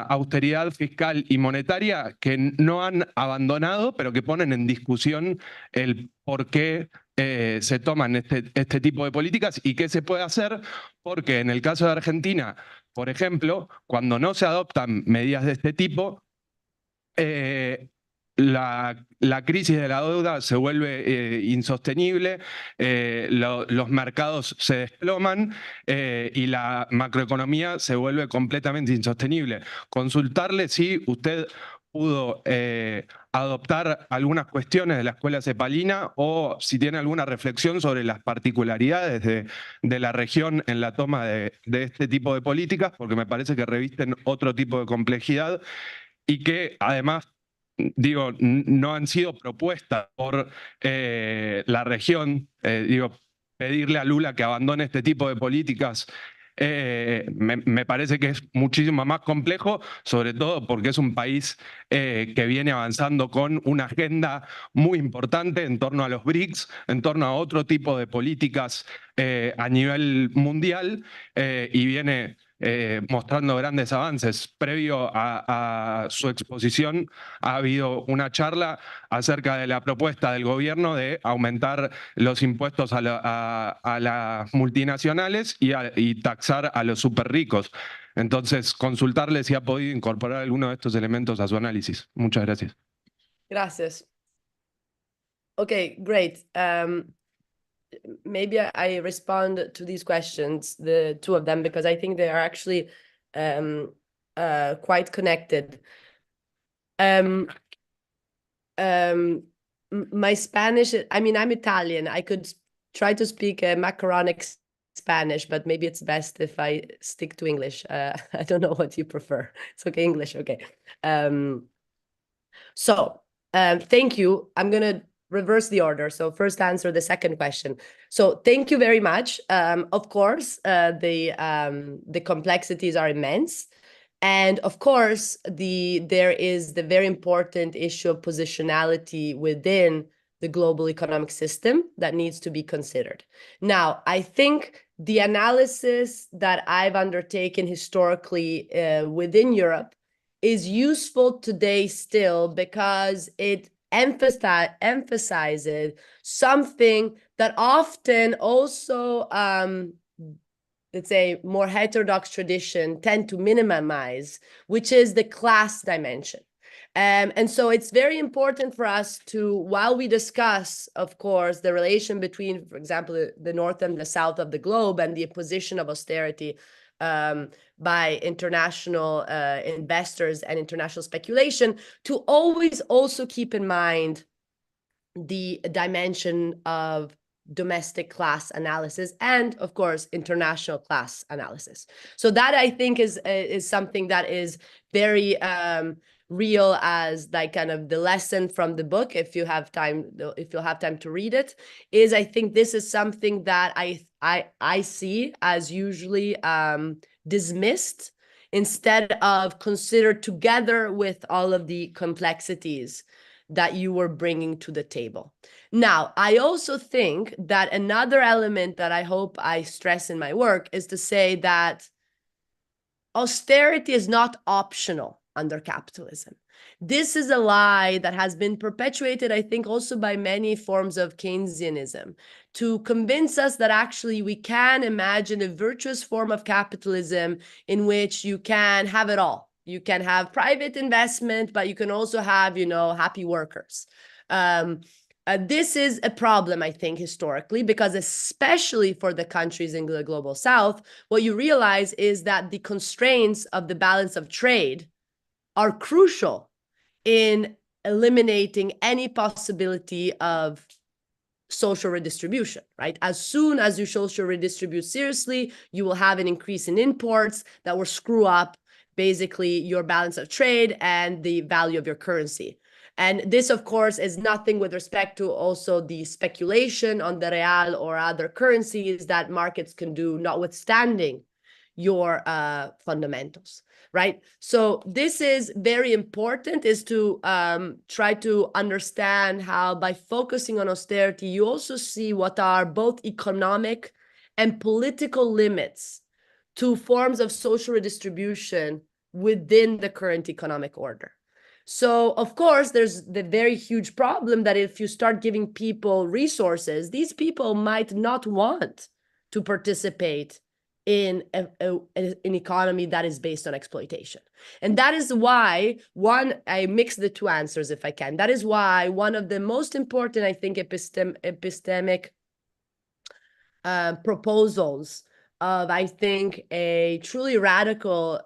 austeridad fiscal y monetaria que no han abandonado, pero que ponen en discusión el por qué se toman este tipo de políticas y qué se puede hacer, porque en el caso de Argentina, por ejemplo, cuando no se adoptan medidas de este tipo, la crisis de la deuda se vuelve insostenible, los mercados se desploman y la macroeconomía se vuelve completamente insostenible. Consultarle si usted pudo adoptar algunas cuestiones de la escuela cepalina o si tiene alguna reflexión sobre las particularidades de la región en la toma de este tipo de políticas, porque me parece que revisten otro tipo de complejidad y que además, digo, no han sido propuestas por la región. Pedirle a Lula que abandone este tipo de políticas me parece que es muchísimo más complejo, sobre todo porque es un país que viene avanzando con una agenda muy importante en torno a los BRICS, en torno a otro tipo de políticas a nivel mundial y viene mostrando grandes avances. Previo a su exposición ha habido una charla acerca de la propuesta del gobierno de aumentar los impuestos a las multinacionales y taxar a los súper ricos. Entonces, consultarle si ha podido incorporar alguno de estos elementos a su análisis. Muchas gracias. Gracias. Okay, great. Maybe I respond to these questions, the two of them, because I think they are actually quite connected. My Spanish, I mean, I'm Italian. I could try to speak macaronic Spanish, but maybe it's best if I stick to English. I don't know what you prefer. It's okay, English, okay. Thank you. I'm going to reverse the order. So first answer the second question. So thank you very much. Of course, the complexities are immense. And of course, there is the very important issue of positionality within the global economic system that needs to be considered. Now, I think the analysis that I've undertaken historically within Europe is useful today still because it emphasizes something that often also let's say, more heterodox tradition tend to minimize, which is the class dimension. And so it's very important for us to, while we discuss, of course, the relation between, for example, the North and the South of the globe and the imposition of austerity by international investors and international speculation, to always also keep in mind the dimension of domestic class analysis and, of course, international class analysis. So that, I think, is something that is very real, as like kind of the lesson from the book. If you'll have time to read it, is I think this is something that I see as usually dismissed instead of considered together with all of the complexities that you were bringing to the table. Now, I also think that another element that I hope I stress in my work is to say that austerity is not optional under capitalism. This is a lie that has been perpetuated, I think, also by many forms of Keynesianism, to convince us that actually we can imagine a virtuous form of capitalism in which you can have it all. You can have private investment, but you can also have, happy workers. This is a problem, I think, historically, because especially for the countries in the global South, what you realize is that the constraints of the balance of trade are crucial in eliminating any possibility of social redistribution, right? As soon as you social redistribute seriously, you will have an increase in imports that will screw up basically your balance of trade and the value of your currency. And this, of course, is nothing with respect to also the speculation on the real or other currencies that markets can do, notwithstanding your fundamentals, right? So this is very important, is to try to understand how by focusing on austerity, you also see what are both economic and political limits to forms of social redistribution within the current economic order. So, of course, there's the very huge problem that if you start giving people resources, these people might not want to participate in an economy that is based on exploitation. And that is why, I mix the two answers if I can. That is why one of the most important, I think, epistemic proposals of, I think, a truly radical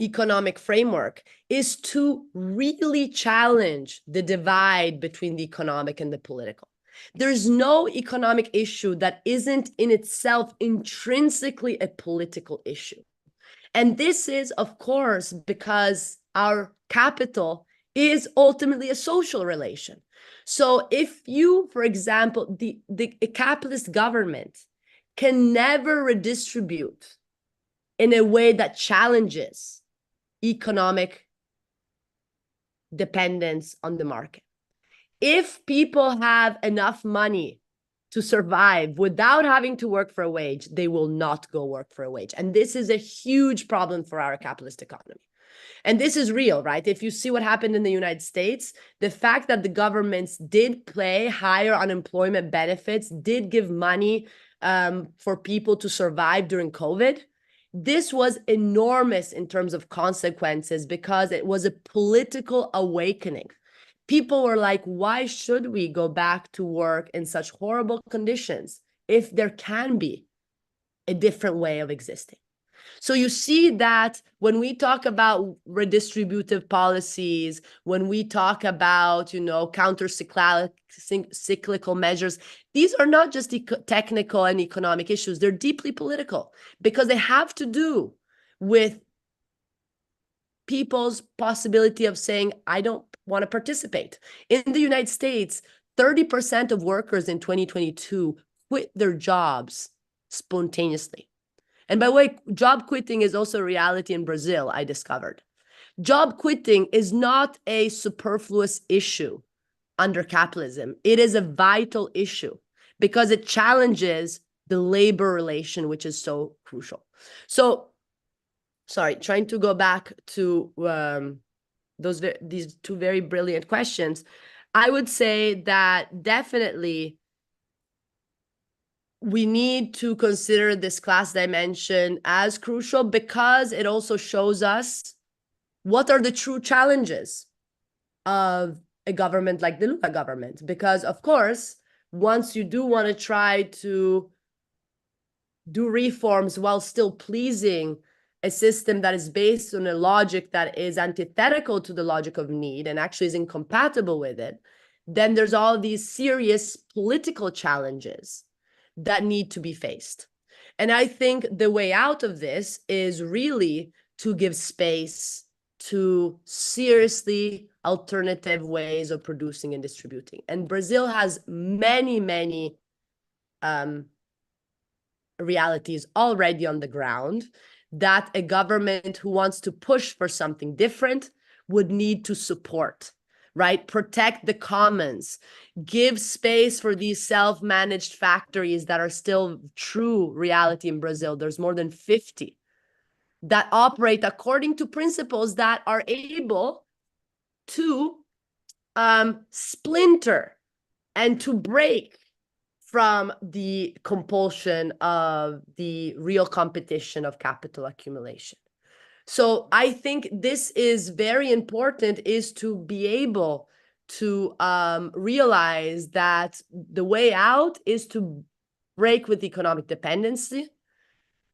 economic framework is to really challenge the divide between the economic and the political. There's no economic issue that isn't in itself intrinsically a political issue. And this is, of course, because our capital is ultimately a social relation. So if you, for example, the capitalist government can never redistribute in a way that challenges economic dependence on the market. If people have enough money to survive without having to work for a wage, they will not go work for a wage. And this is a huge problem for our capitalist economy. And this is real, right? If you see what happened in the United States, the fact that the governments did pay higher unemployment benefits, did give money for people to survive during COVID, this was enormous in terms of consequences because it was a political awakening. People were like, why should we go back to work in such horrible conditions if there can be a different way of existing? So you see that when we talk about redistributive policies, when we talk about, counter-cyclical measures, these are not just technical and economic issues. They're deeply political because they have to do with people's possibility of saying, I don't want to participate. In the United States, 30% of workers in 2022 quit their jobs spontaneously. And by the way, job quitting is also a reality in Brazil, I discovered. Job quitting is not a superfluous issue under capitalism. It is a vital issue because it challenges the labor relation, which is so crucial. So, sorry, trying to go back to these two very brilliant questions, I would say that definitely we need to consider this class dimension as crucial because it also shows us what are the true challenges of a government like the Lula government. Because, of course, once you do want to try to do reforms while still pleasing a system that is based on a logic that is antithetical to the logic of need and actually is incompatible with it, then there's all these serious political challenges that need to be faced. And I think the way out of this is really to give space to seriously alternative ways of producing and distributing. And Brazil has many, many realities already on the ground that a government who wants to push for something different would need to support, right? Protect the commons, give space for these self-managed factories that are still true reality in Brazil. There's more than 50 that operate according to principles that are able to splinter and to break from the compulsion of the real competition of capital accumulation. So I think this is very important, is to be able to realize that the way out is to break with economic dependency.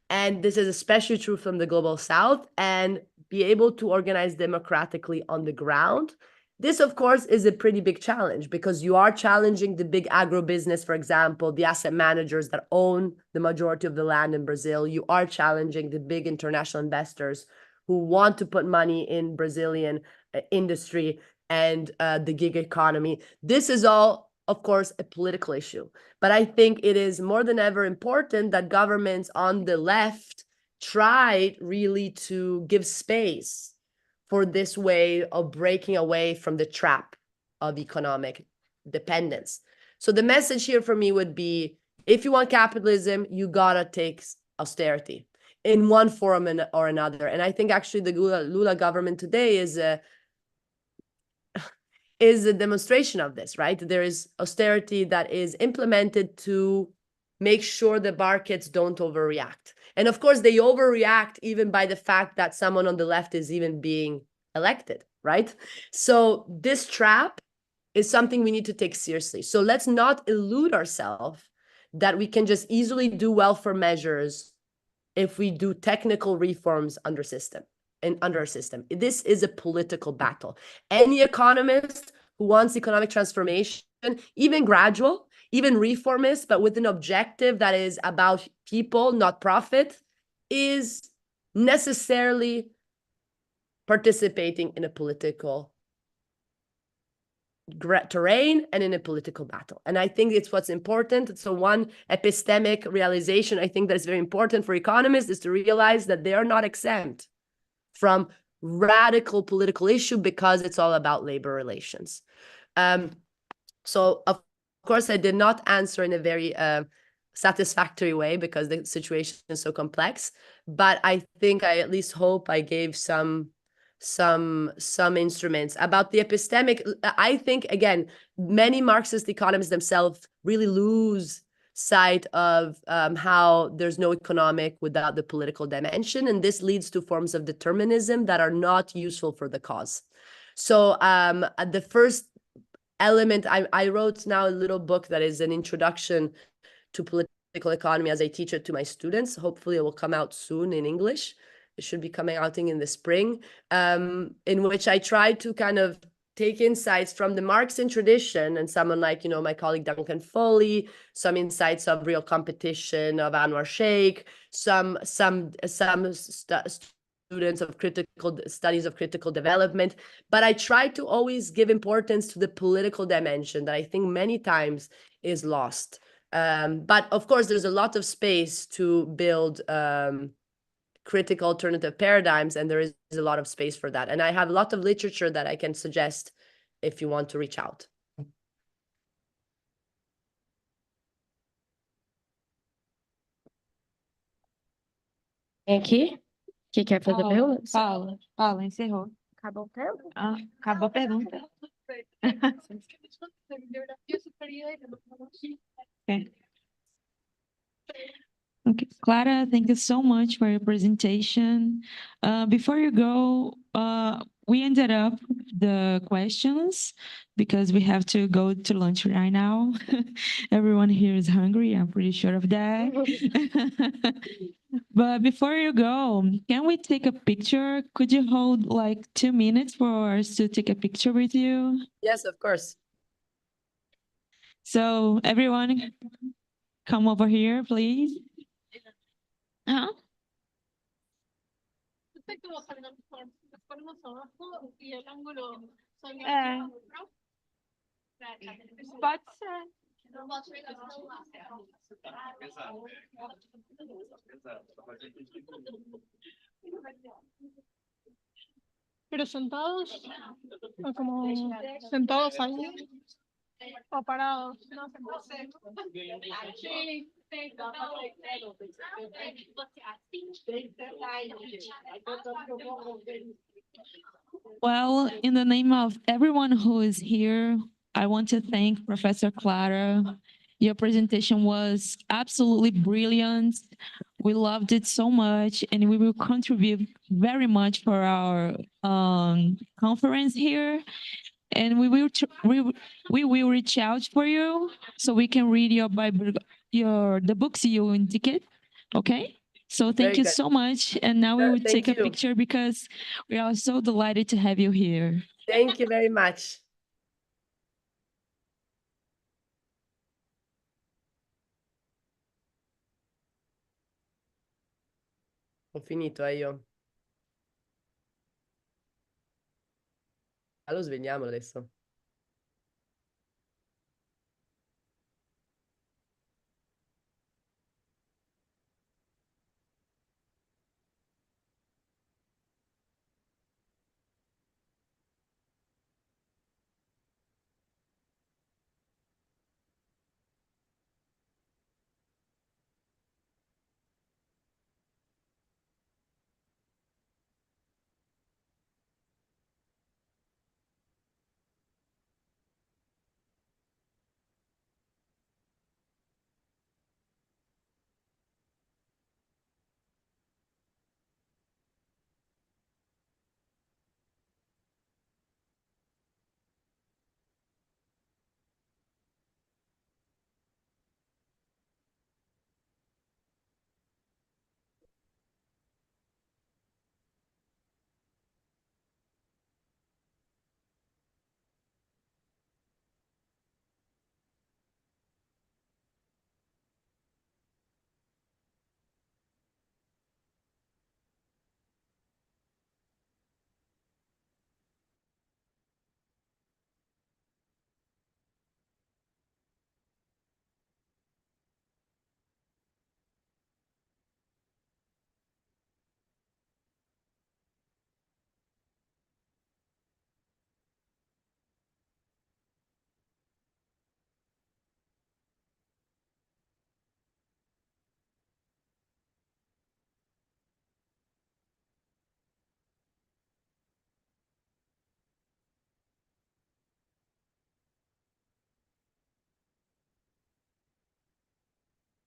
And this is especially true from the global south, and be able to organize democratically on the ground. This, of course, is a pretty big challenge because you are challenging the big agribusiness, for example, the asset managers that own the majority of the land in Brazil. You are challenging the big international investors who want to put money in Brazilian industry and the gig economy. This is all, of course, a political issue. But I think it is more than ever important that governments on the left try really to give space for this way of breaking away from the trap of economic dependence. So the message here for me would be, if you want capitalism, you gotta take austerity in one form or another. And I think actually the Lula government today is a demonstration of this, right? There is austerity that is implemented to make sure the markets don't overreact. And of course, they overreact even by the fact that someone on the left is even being elected, right? So this trap is something we need to take seriously. So let's not elude ourselves that we can just easily do welfare measures if we do technical reforms under our system. This is a political battle. Any economist who wants economic transformation, even gradual, even reformist, but with an objective that is about people, not profit, is necessarily participating in a political terrain and in a political battle. And I think it's what's important. So one epistemic realization I think that is very important for economists is to realize that they are not exempt from radical political issue because it's all about labor relations. So of course, I did not answer in a very satisfactory way because the situation is so complex, but I think I at least hope I gave some instruments about the epistemic. I think, again, many Marxist economists themselves really lose sight of how there's no economic without the political dimension, and this leads to forms of determinism that are not useful for the cause. So the first element, I wrote now a little book that is an introduction to political economy as I teach it to my students. Hopefully it will come out soon in English. It should be coming out in the spring, in which I try to kind of take insights from the Marxian tradition and someone like, my colleague Duncan Foley, some insights of real competition of Anwar Sheikh, some students of critical studies of critical development. But I try to always give importance to the political dimension that I think many times is lost. But of course, there's a lot of space to build critical alternative paradigms, and there is a lot of space for that. And I have a lot of literature that I can suggest if you want to reach out. Aqui? Que quer fazer perguntas? Paula, encerrou. Acabou o tempo? Ah, acabou a pergunta. É. Okay, Clara, thank you so much for your presentation. Before you go, we ended up the questions because we have to go to lunch right now. Everyone here is hungry, I'm pretty sure of that. But before you go, can we take a picture? Could you hold like 2 minutes for us to take a picture with you? Yes, of course. So everyone, come over here, please. Uh-huh. Pode ser. Pero sentados, o como sentados ahí, o parados. No, sentados. Well, in the name of everyone who is here, I want to thank Professor Clara. Your presentation was absolutely brilliant. We loved it so much, and we will contribute very much for our conference here. And we will reach out for you so we can read your Bible, the books you indicate. Okay. So thank Very you good. so much. And now we will Thank take a you. picture because we are so delighted to have you here. Thank you very much. Ho finito, io. Lo svegliamo adesso.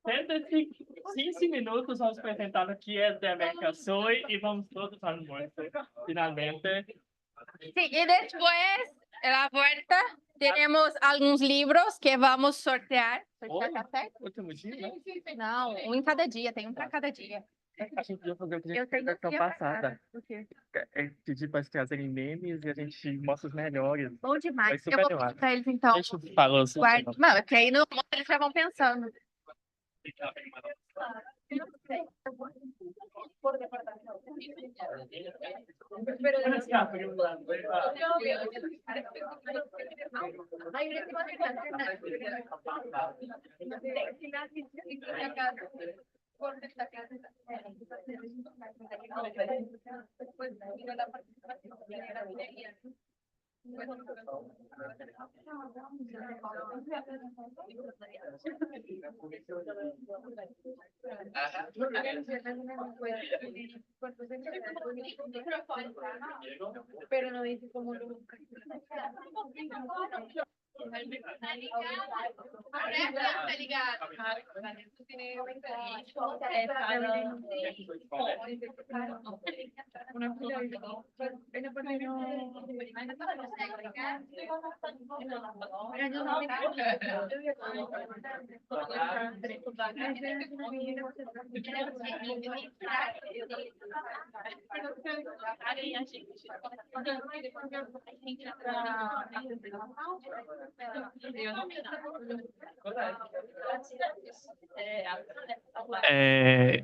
Senta-se 15 minutos, vamos apresentar o que é de América Sul e vamos todos ao almoço, finalmente. Sí, y después, en la vuelta, tenemos algunos libros que vamos a sortear. Sortear café? Último dia, né? Não, um em cada dia, tem um para cada dia. A gente podia fazer o que a Eu gente fez tenho na aqui edição a passada. cara. O quê? Pedir para eles trazerem memes e a gente mostra os melhores. Bom demais. Foi Eu super vou animado. pedir para eles, então. Deixa eu falar assim. Guarda. Não, é que aí no almoço eles já vão pensando. Pero no dice cómo lo busca.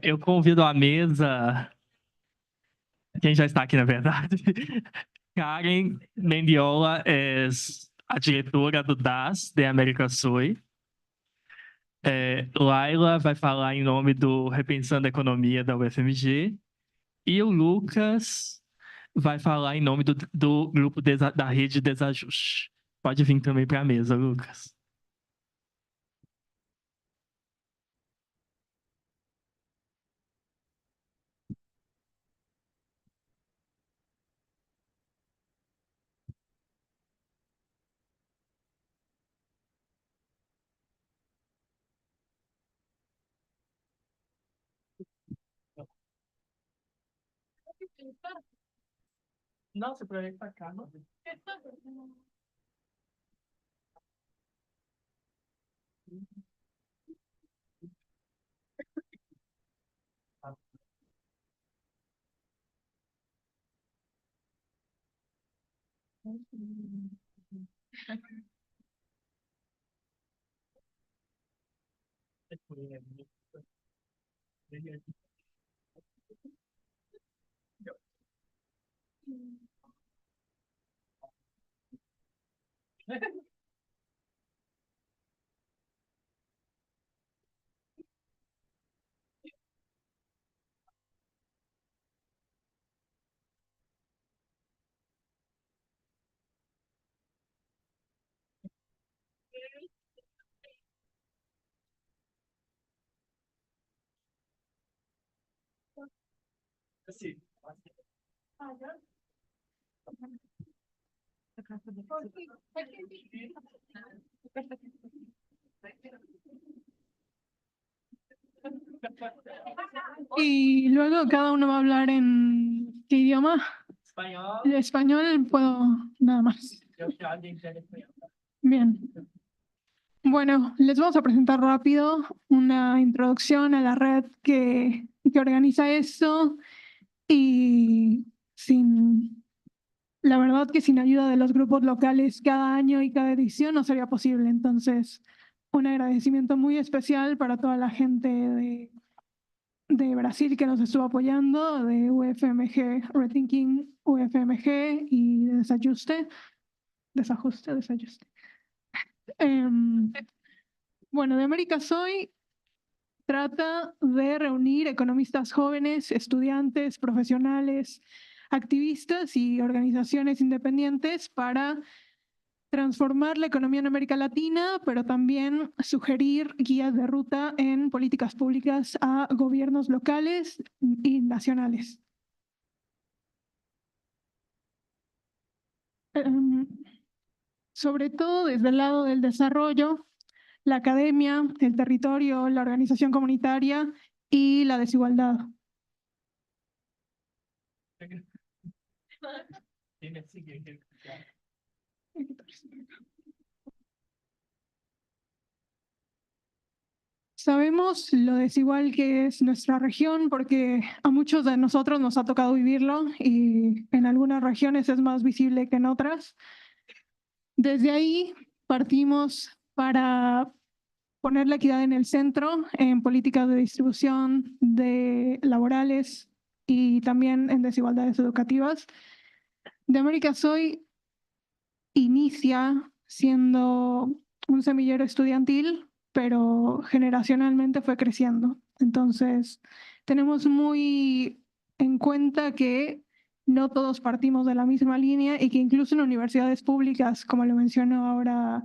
Eu convido à mesa, quem já está aqui, na verdade, Karen Mendiola é a diretora do DAS, da América Sul. Laila vai falar em nome do Repensando a Economia da UFMG. E o Lucas vai falar em nome do grupo da rede Desajuste. Pode vir também para a mesa, Lucas. Nossa, para ir para cá, não? Sim. Y luego cada uno va a hablar en ¿qué idioma? Espanhol. El español puedo nada más. Eu que alguém entende espanhol. Bien. Bueno, les vamos a presentar rápido una introducción a la red que organiza esto y la verdad que sin ayuda de los grupos locales cada año y cada edición no sería posible. Entonces, un agradecimiento muy especial para toda la gente de Brasil que nos estuvo apoyando, de UFMG, Rethinking UFMG y de Desajuste. Bueno, de América Soy trata de reunir economistas jóvenes, estudiantes, profesionales, activistas y organizaciones independientes para transformar la economía en América Latina, pero también sugerir guías de ruta en políticas públicas a gobiernos locales y nacionales. Sobre todo desde el lado del desarrollo, la academia, el territorio, la organización comunitaria y la desigualdad. Sabemos lo desigual que es nuestra región porque a muchos de nosotros nos ha tocado vivirlo y en algunas regiones es más visible que en otras. Desde ahí partimos para poner la equidad en el centro, en políticas de distribución de laborales y también en desigualdades educativas. De América Soy inicia siendo un semillero estudiantil, pero generacionalmente fue creciendo. Entonces, tenemos muy en cuenta que no todos partimos de la misma línea y que incluso en universidades públicas, como lo mencionó ahora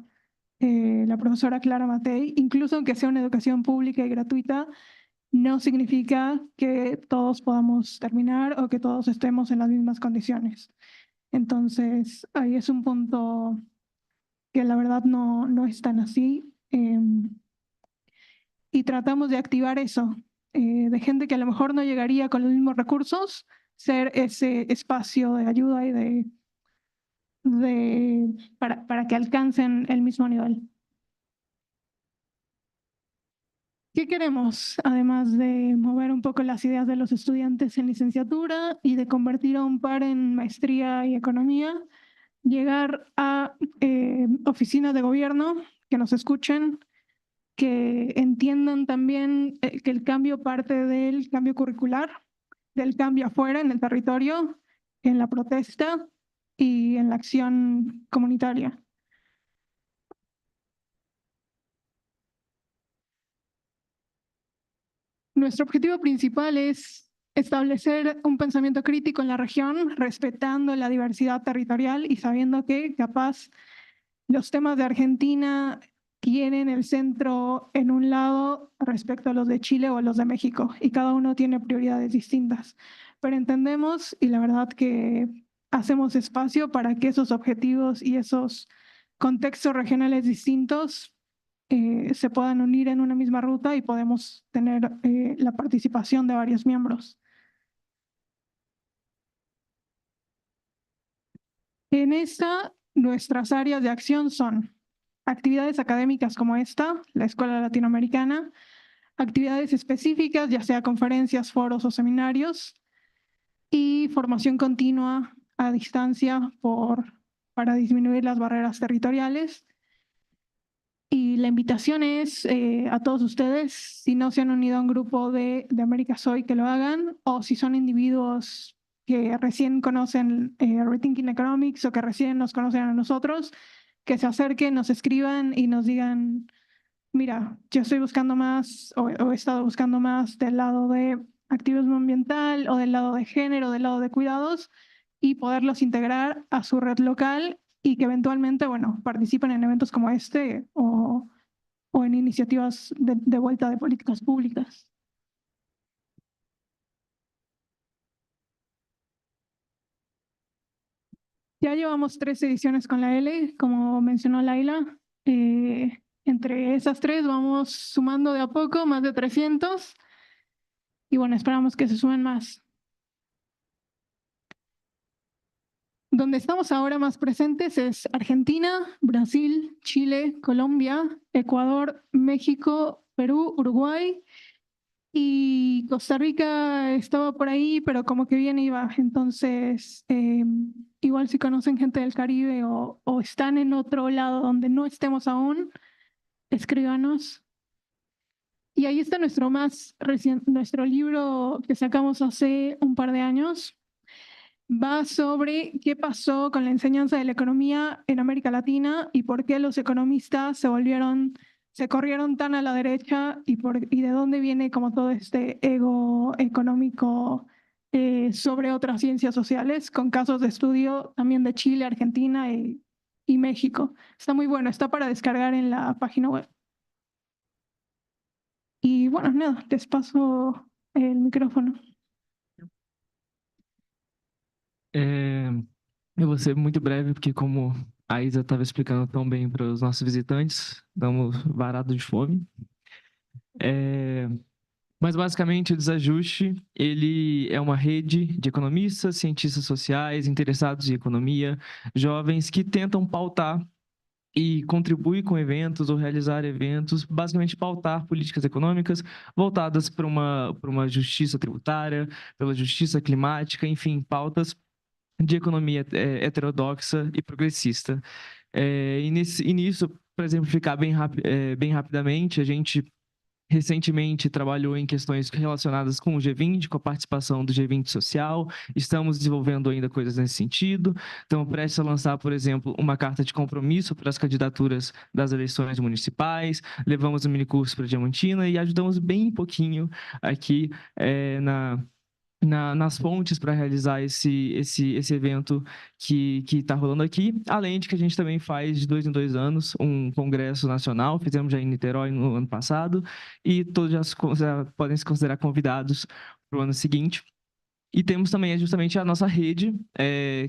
la profesora Clara Mattei, incluso aunque sea una educación pública y gratuita, no significa que todos podamos terminar o que todos estemos en las mismas condiciones. Entonces, ahí es un punto que la verdad no es tan así. Y tratamos de activar eso, de gente que a lo mejor no llegaría con los mismos recursos, ser ese espacio de ayuda y para que alcancen el mismo nivel. ¿Qué queremos? Además de mover un poco las ideas de los estudiantes en licenciatura y de convertir a un par en maestría y economía, llegar a oficinas de gobierno que nos escuchen, que entiendan también que el cambio parte del cambio curricular, del cambio afuera en el territorio, en la protesta y en la acción comunitaria. Nuestro objetivo principal es establecer un pensamiento crítico en la región, respetando la diversidad territorial y sabiendo que capaz los temas de Argentina tienen el centro en un lado respecto a los de Chile o los de México, y cada uno tiene prioridades distintas. Pero entendemos, y la verdad que hacemos espacio para que esos objetivos y esos contextos regionales distintos se puedan unir en una misma ruta y podemos tener la participación de varios miembros. En esta, nuestras áreas de acción son actividades académicas como esta, la Escuela Latinoamericana, actividades específicas, ya sea conferencias, foros o seminarios, y formación continua a distancia para disminuir las barreras territoriales. Y la invitación es a todos ustedes, si no se han unido a un grupo de América Soy, que lo hagan, o si son individuos que recién conocen Rethinking Economics o que recién nos conocen a nosotros, que se acerquen, nos escriban y nos digan, mira, yo estoy buscando más o he estado buscando más del lado de activismo ambiental o del lado de género, del lado de cuidados, y poderlos integrar a su red local y que eventualmente, bueno, participen en eventos como este o en iniciativas de vuelta de políticas públicas. Ya llevamos 3 ediciones con la L, como mencionó Laila. Entre esas 3 vamos sumando de a poco, más de 300. Y bueno, esperamos que se sumen más. Donde estamos ahora más presentes es Argentina, Brasil, Chile, Colombia, Ecuador, México, Perú, Uruguay y Costa Rica estaba por ahí, pero como que viene y va. Entonces, igual si conocen gente del Caribe o están en otro lado donde no estemos aún, escríbanos. Y ahí está nuestro libro que sacamos hace un par de años. Va sobre qué pasó con la enseñanza de la economía en América Latina y por qué los economistas se corrieron tan a la derecha y de dónde viene como todo este ego económico sobre otras ciencias sociales, con casos de estudio también de Chile, Argentina y México. Está muy bueno, está para descargar en la página web. Y bueno, nada, les paso el micrófono. Eu vou ser muito breve, porque como a Isa estava explicando tão bem para os nossos visitantes, estamos varados de fome. Mas basicamente o Desajuste, ele é uma rede de economistas, cientistas sociais, interessados em economia, jovens que tentam pautar e contribuir com eventos ou realizar eventos, basicamente pautar políticas econômicas voltadas para uma justiça tributária, pela justiça climática, enfim, pautas de economia heterodoxa e progressista. E nisso, para exemplificar bem rapidamente, a gente recentemente trabalhou em questões relacionadas com o G20, com a participação do G20 social. Estamos desenvolvendo ainda coisas nesse sentido. Estamos prestes a lançar, por exemplo, uma carta de compromisso para as candidaturas das eleições municipais. Levamos um minicurso para Diamantina e ajudamos bem pouquinho aqui nas fontes para realizar esse evento que está rolando aqui, além de que a gente também faz de 2 em 2 anos um congresso nacional, fizemos já em Niterói no ano passado, e todos já podem se considerar convidados para o ano seguinte. E temos também justamente a nossa rede,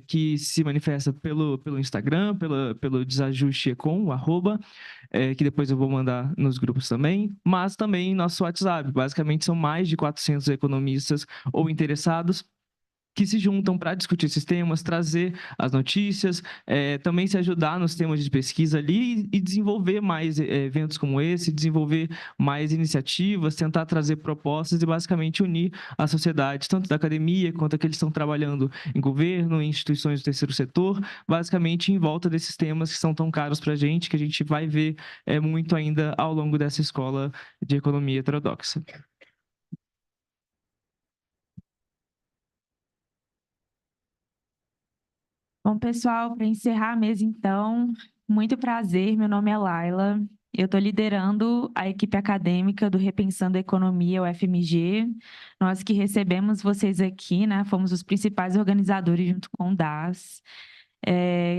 que se manifesta pelo Instagram, pelo desajuste com, @, que depois eu vou mandar nos grupos também, mas também nosso WhatsApp. Basicamente, são mais de 400 economistas ou interessados que se juntam para discutir esses temas, trazer as notícias, também se ajudar nos temas de pesquisa ali e desenvolver mais eventos como esse, desenvolver mais iniciativas, tentar trazer propostas e basicamente unir a sociedade, tanto da academia quanto aqueles que estão trabalhando em governo, em instituições do terceiro setor, basicamente em volta desses temas que são tão caros para a gente, que a gente vai ver muito ainda ao longo dessa escola de economia heterodoxa. Bom, pessoal, para encerrar a mesa, então, muito prazer, meu nome é Laila. Eu estou liderando a equipe acadêmica do Repensando a Economia, o FMG. Nós que recebemos vocês aqui, né? Fomos os principais organizadores junto com o DAS.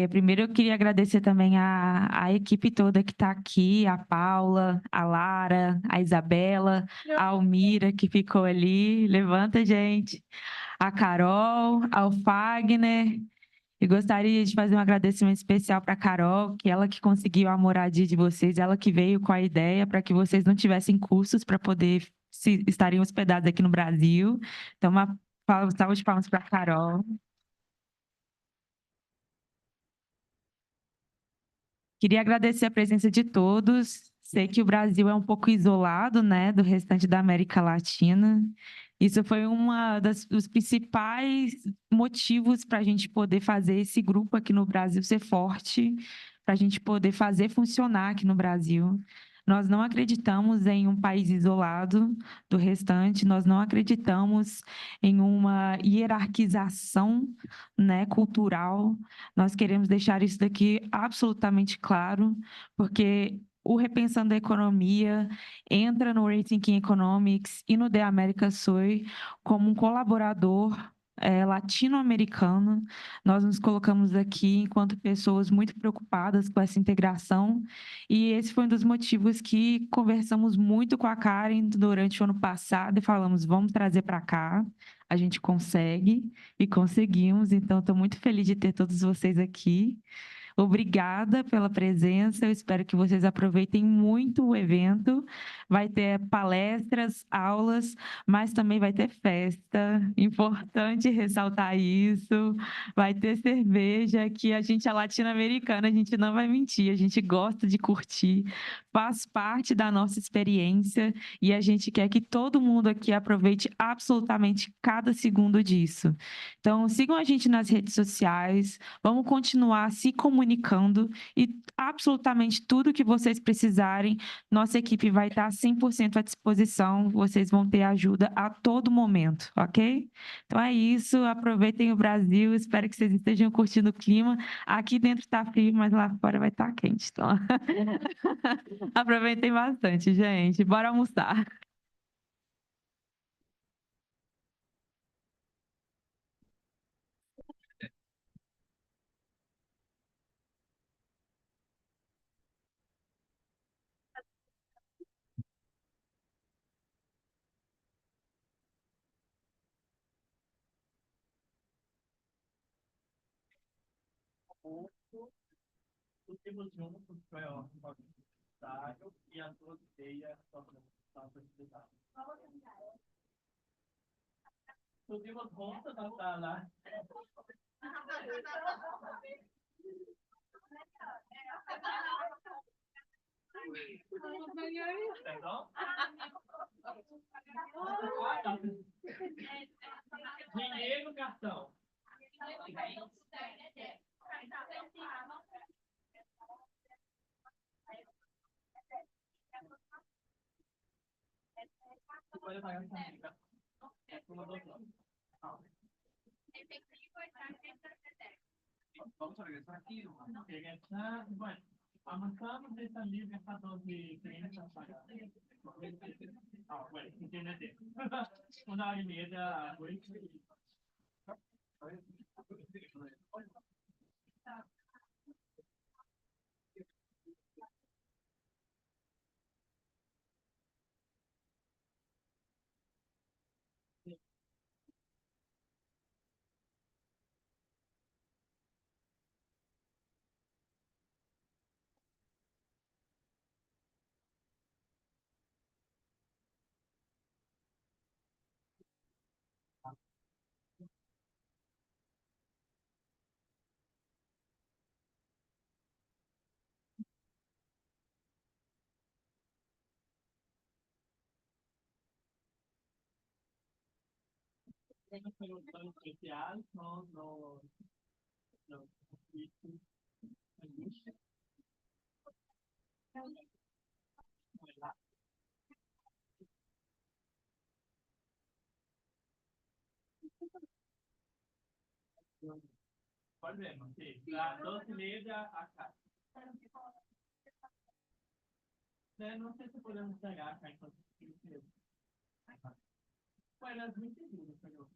Primeiro, eu queria agradecer também a equipe toda que está aqui, a Paula, a Lara, a Isabela, a Almira, que ficou ali. Levanta, gente. A Carol, ao Fagner. E gostaria de fazer um agradecimento especial para a Carol, que ela que conseguiu a moradia de vocês, ela que veio com a ideia para que vocês não tivessem custos para poder estarem hospedados aqui no Brasil. Então, uma salva de palmas para a Carol. Queria agradecer a presença de todos. Sei que o Brasil é um pouco isolado, né, do restante da América Latina. Isso foi dos principais motivos para a gente poder fazer esse grupo aqui no Brasil ser forte, para a gente poder fazer funcionar aqui no Brasil. Nós não acreditamos em um país isolado do restante, nós não acreditamos em uma hierarquização, né, cultural. Nós queremos deixar isso daqui absolutamente claro, porque o Repensando a Economia entra no Rethinking Economics e no The America Soy como um colaborador latino-americano. Nós nos colocamos aqui enquanto pessoas muito preocupadas com essa integração, e esse foi um dos motivos que conversamos muito com a Karen durante o ano passado e falamos, vamos trazer para cá, a gente consegue, e conseguimos. Então, estou muito feliz de ter todos vocês aqui. Obrigada pela presença, eu espero que vocês aproveitem muito o evento. Vai ter palestras, aulas, mas também vai ter festa. Importante ressaltar isso. Vai ter cerveja, que a gente é latino-americana, a gente não vai mentir, a gente gosta de curtir, faz parte da nossa experiência e a gente quer que todo mundo aqui aproveite absolutamente cada segundo disso. Então, sigam a gente nas redes sociais, vamos continuar se comunicando e absolutamente tudo que vocês precisarem, nossa equipe vai estar 100% à disposição, vocês vão ter ajuda a todo momento, ok? Então é isso, aproveitem o Brasil, espero que vocês estejam curtindo o clima. Aqui dentro está frio, mas lá fora vai estar quente, então aproveitem bastante, gente. Bora almoçar. Subimos juntos, foi ó, e a sua ideia só para facilitar. Subimos juntos, não tá lá. Perdão? Dinheiro no cartão. Pode pagar comigo. Vamos organizar aqui. Bueno, avanzamos esta libertador de 30 para... Ah, bueno, entiende. 1h30. Tengo preguntas especial, no. Volvemos, sí. Las 2:30 acá. No sé si podemos llegar acá entonces. Bueno, es muy seguro, pero...